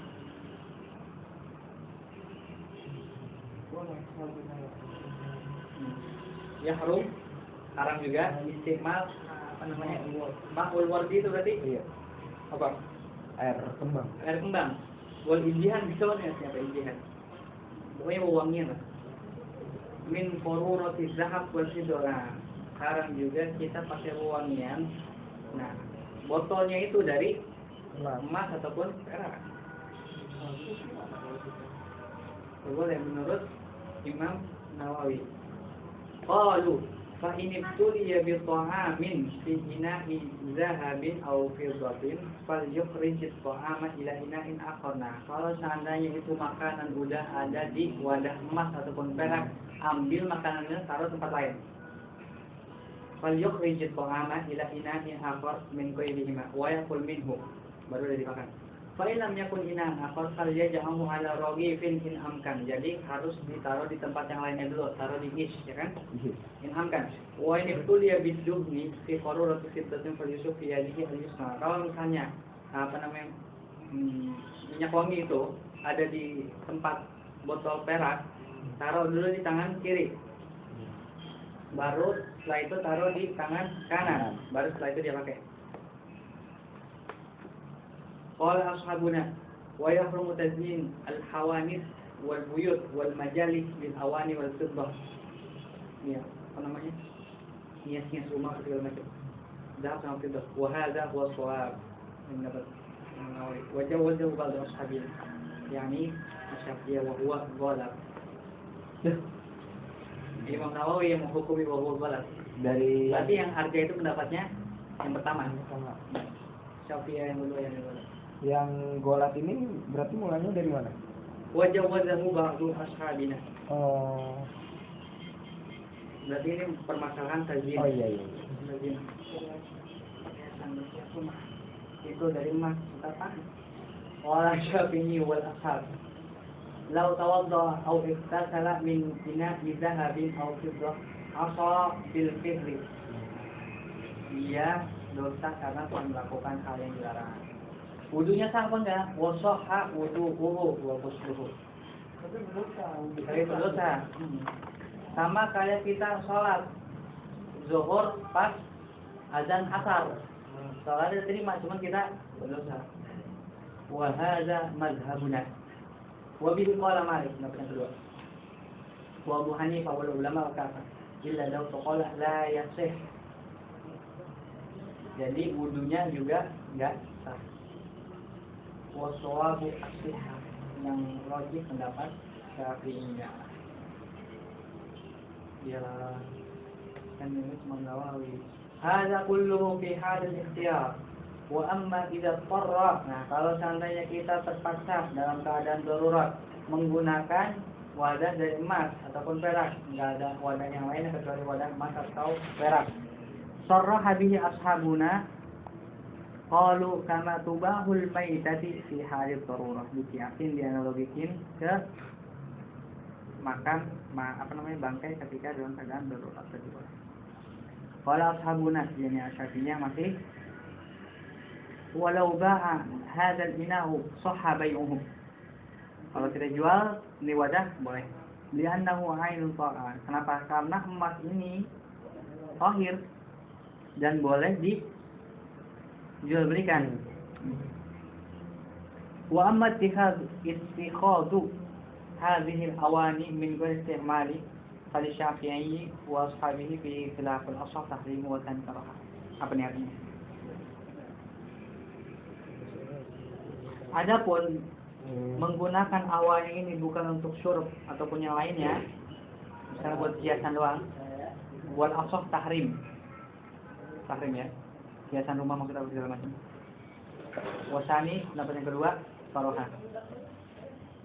Yahrum, haram juga istimal apa namanya? Ma'ul wardi itu berarti? Iya. Apa? Air kembang. Air kembang. Wal injihan bisa kan ya, siapa injihan? Pokoknya wangian lah. Min fururati zahab wal fiddah. Haram juga kita pakai wangian. Nah, botolnya itu dari emas ataupun perak. Boleh menurut Imam Nawawi. Qalu fa in ibtuliya bi ta'amin fi ina'i zahabin aw fiddatin falyukhrij at-ta'ama ila ina'in akhar. Nah, kalau seandainya itu makanan udah ada di wadah emas ataupun perak, ambil makanannya taruh tempat lain. Falyukhrij at-ta'ama ila ina'in akhar min qaydihima wa yakul minhu. Baru udah dimakan. Fa in lam yakun ina'an akhar falyaj'alhu 'ala raghifin in amkan. Jadi harus ditaruh di tempat yang lainnya dulu, taruh di ish, ya kan? In amkan. Wa in ibtuliya bid-duhni fi qarurati fiddatin falyusuf fi yadihi al-yusra. Kalau misalnya minyak wangi itu ada di tempat botol perak, taruh dulu di tangan kiri. Baru setelah itu taruh di tangan kanan. Baru setelah itu dia pakai. Qala ashabuna wa yahrumu tazyin al-hawanis wal buyut wal majalis bil awani wal fiddah. Ya, apa namanya? Hias-hias rumah segala macam. Zahab sama fiddah. Wa hadha huwa shawab. Mendapat wa jawazahu ba'd ashabina. Yani asy-Syafi'i wa huwa ghalab. Imam Nawawi yang menghukumi wa huwa ghalab. Berarti yang harga itu pendapatnya yang pertama. Syafi'i yang kedua yang ghalab. Yang golat ini berarti mulanya dari mana? Wajah wajahu ba'du ashabina. Oh. Berarti ini permasalahan tazyin. Oh iya. Tazyin. Itu dari emas apa? Wala Syafi'i wal ashab. Lau tawadda aw iktasala min ina'i dhahabin aw fiddah asa bil fihri. Dia dosa karena telah melakukan hal yang dilarang. Wudunya sah apa enggak? Wasahha wudu'uhu wa ghusluhu. Tapi berdosa. Sama kayak kita sholat zuhur pas azan asar. Sholatnya terima, cuma kita berdosa. Wa hadza mazhabuna. Wa bihi qala Malik, pendapat yang kedua. Wa Abu Hanifah wal ulama kata illa law taqala la yasih. Jadi wudunya juga enggak sah. Wasawabu as-sihah, yang logik pendapat Syafi'iyya. Ya, kan ini Imam Nawawi. Hadza kulluhu fi halil ikhtiyar. Wa amma idza tarra. Nah, kalau seandainya kita terpaksa dalam keadaan darurat menggunakan wadah dari emas ataupun perak, enggak ada wadah yang lain kecuali wadah emas atau perak. Sarraha bihi ashabuna qalu kama tubahul maitati fi halid darurah. Dikiasin, dianalogikin ke makan bangkai ketika dalam keadaan darurat tersebut. Qala ashabuna, yani ashabinya masih walau ba'a hadzal ina'u sahha bai'uhu. Kalau kita jual ini wadah boleh. Li'annahu 'ainul ta'ah. Kenapa? Karena emas ini tahir dan boleh jual belikan. Wa amma ittikhadhu hadhihi al-awani min ghairi istimali fal Syafi'i wa ashabihi fi khilaf al-ashab tahrim wa tankarah. Apa ini artinya? Adapun menggunakan awani ini bukan untuk syurb ataupun yang lainnya, misalnya buat hiasan doang, buat ashab tahrim ya. Hiasan rumah maksud apa segala macam. Wasani, pendapat yang kedua, faroha.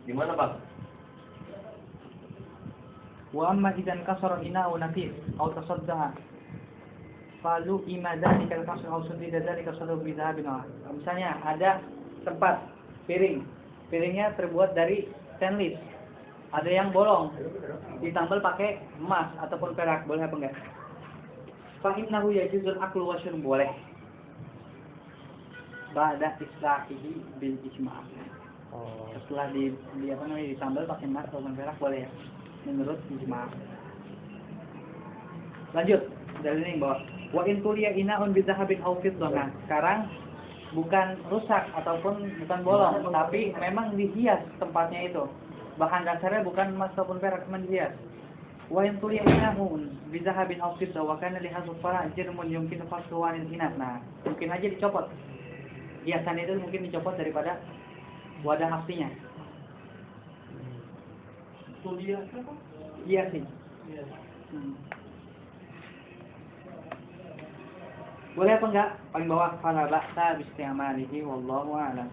Gimana Bang? Wa amma idan kasara ina'u nafis atau tasaddaha falu imadani kal kasar atau sundida dari kasar bidhabin. Misalnya ada tempat piringnya terbuat dari stainless, ada yang bolong, ditambal pakai emas ataupun perak, boleh apa enggak? Fa innahu yajuzul aklu wa syurb, boleh. Ba'da islahihi bil ijma'. Setelah ditambal pakai emas atau perak, boleh ya, menurut ijma'. Lanjut, dari ini bahwa wa in tuliya ina'un bi dhahabin aw fiddah. Nah, sekarang bukan rusak ataupun bukan bolong, tapi memang dihias tempatnya itu. Bahan dasarnya bukan emas ataupun perak, cuma dihias. Wa in tuliya ina'un bi dhahabin aw fiddah wa kana li hadhihi fara'ir mun yumkin faslu anil ina'. Nah, mungkin aja dicopot. Hiasan itu mungkin dicopot daripada wadah aslinya. Tulia apa? Iya sih. Iya. Boleh apa enggak? Paling bawah fala ba'sa bisti'malihi wallahu a'lam.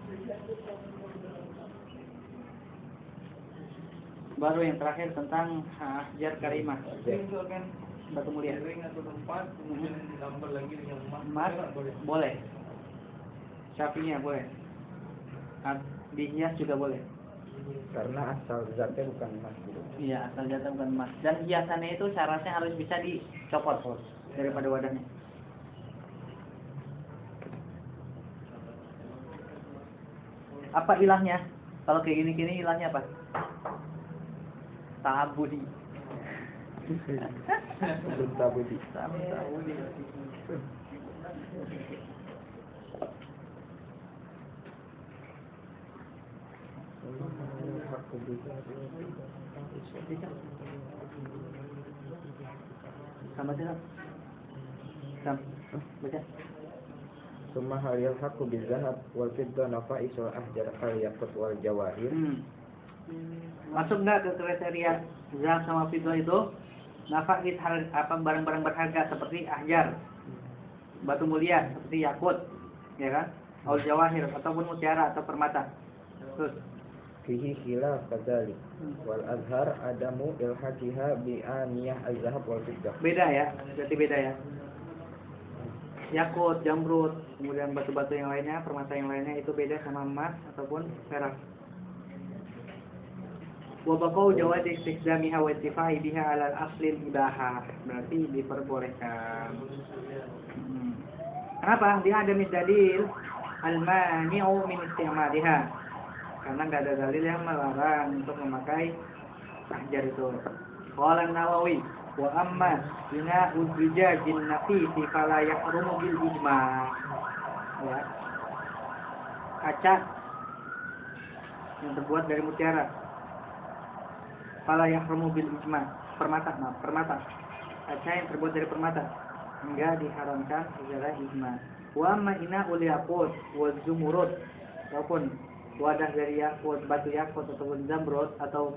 Baru yang terakhir tentang ahjar karimah. Misalkan Batu mulia. ring atau tempat kemudian ditambah lagi dengan Emas boleh. boleh. Syafi'iyah boleh. Dihias juga boleh. Karena asal zatnya bukan emas gitu. Iya, asal jatah bukan emas. Dan hiasannya itu syaratnya harus bisa dicopot daripada wadahnya. Apa ilahnya? Kalau kayak gini-gini ilahnya apa? Ta'abudi. Bunta budi. Ta'abudi. Sama tidak? Sam, baca. Summa hal yalhaqu bizahab wal fidda nafa'is wal ahjar al yaqut wal jawahir. Masuk nggak ke kriteria zahab sama fiddah itu? Nafa'is apa barang-barang berharga seperti ahjar, batu mulia seperti yakut, ya kan? Al jawahir ataupun mutiara atau permata. Terus Fihi khilaf kadzalik wal azhar adamu ilhaqiha bi aniyah az-zahab wal fiddah. beda ya, berarti beda ya. Yakut, jamrud, kemudian batu-batu yang lainnya, permata yang lainnya itu beda sama emas ataupun perak. Wa baqau jawazi istikhdamiha wa intifa'i biha 'ala al-asli al-ibahah. Berarti diperbolehkan. Kenapa? Dia ada dalil al-mani'u min istimaliha. Karena enggak ada dalil yang melarang untuk memakai ahjar itu. Qala an-Nawawi wa amma bina'u zijajin nafisi fala yahrumu bil ijma'. Ya. Kaca yang terbuat dari mutiara. Fala yahrumu bil ijma'. Permata. Kaca yang terbuat dari permata enggak diharamkan secara ijma'. Wa amma ina'ul yaqut wa zumurud ataupun wadah dari yakut, batu yakut ataupun zamrud atau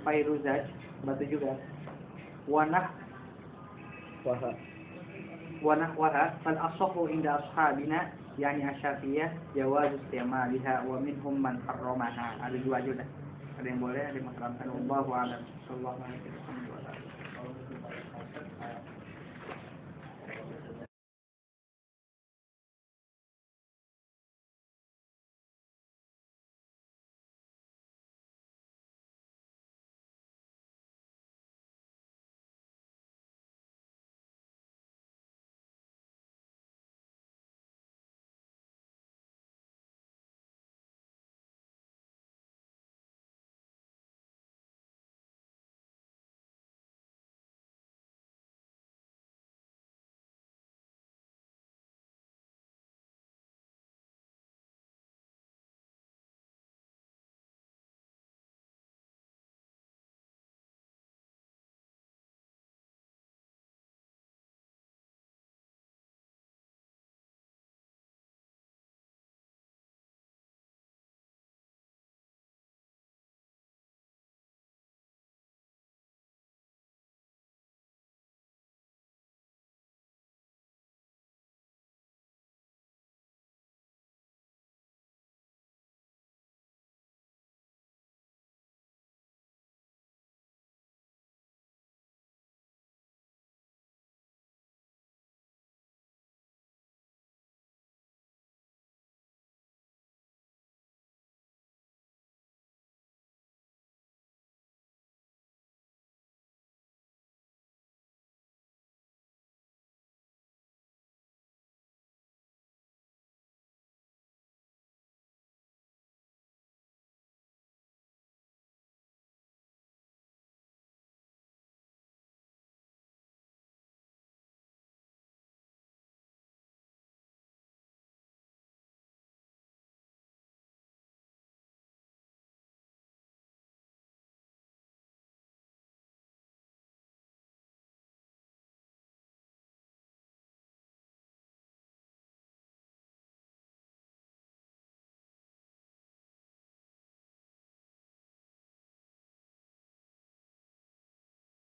fairuzaj, batu juga. Wanah waha fal ashahu inda ashabina yani asy-Syafi'iyah jawaz istimaliha wa minhum man harramaha. Ada dua juga. Ada yang boleh, ada yang mengharamkan. Wallahu a'lam. Sallallahu alaihi wasallam.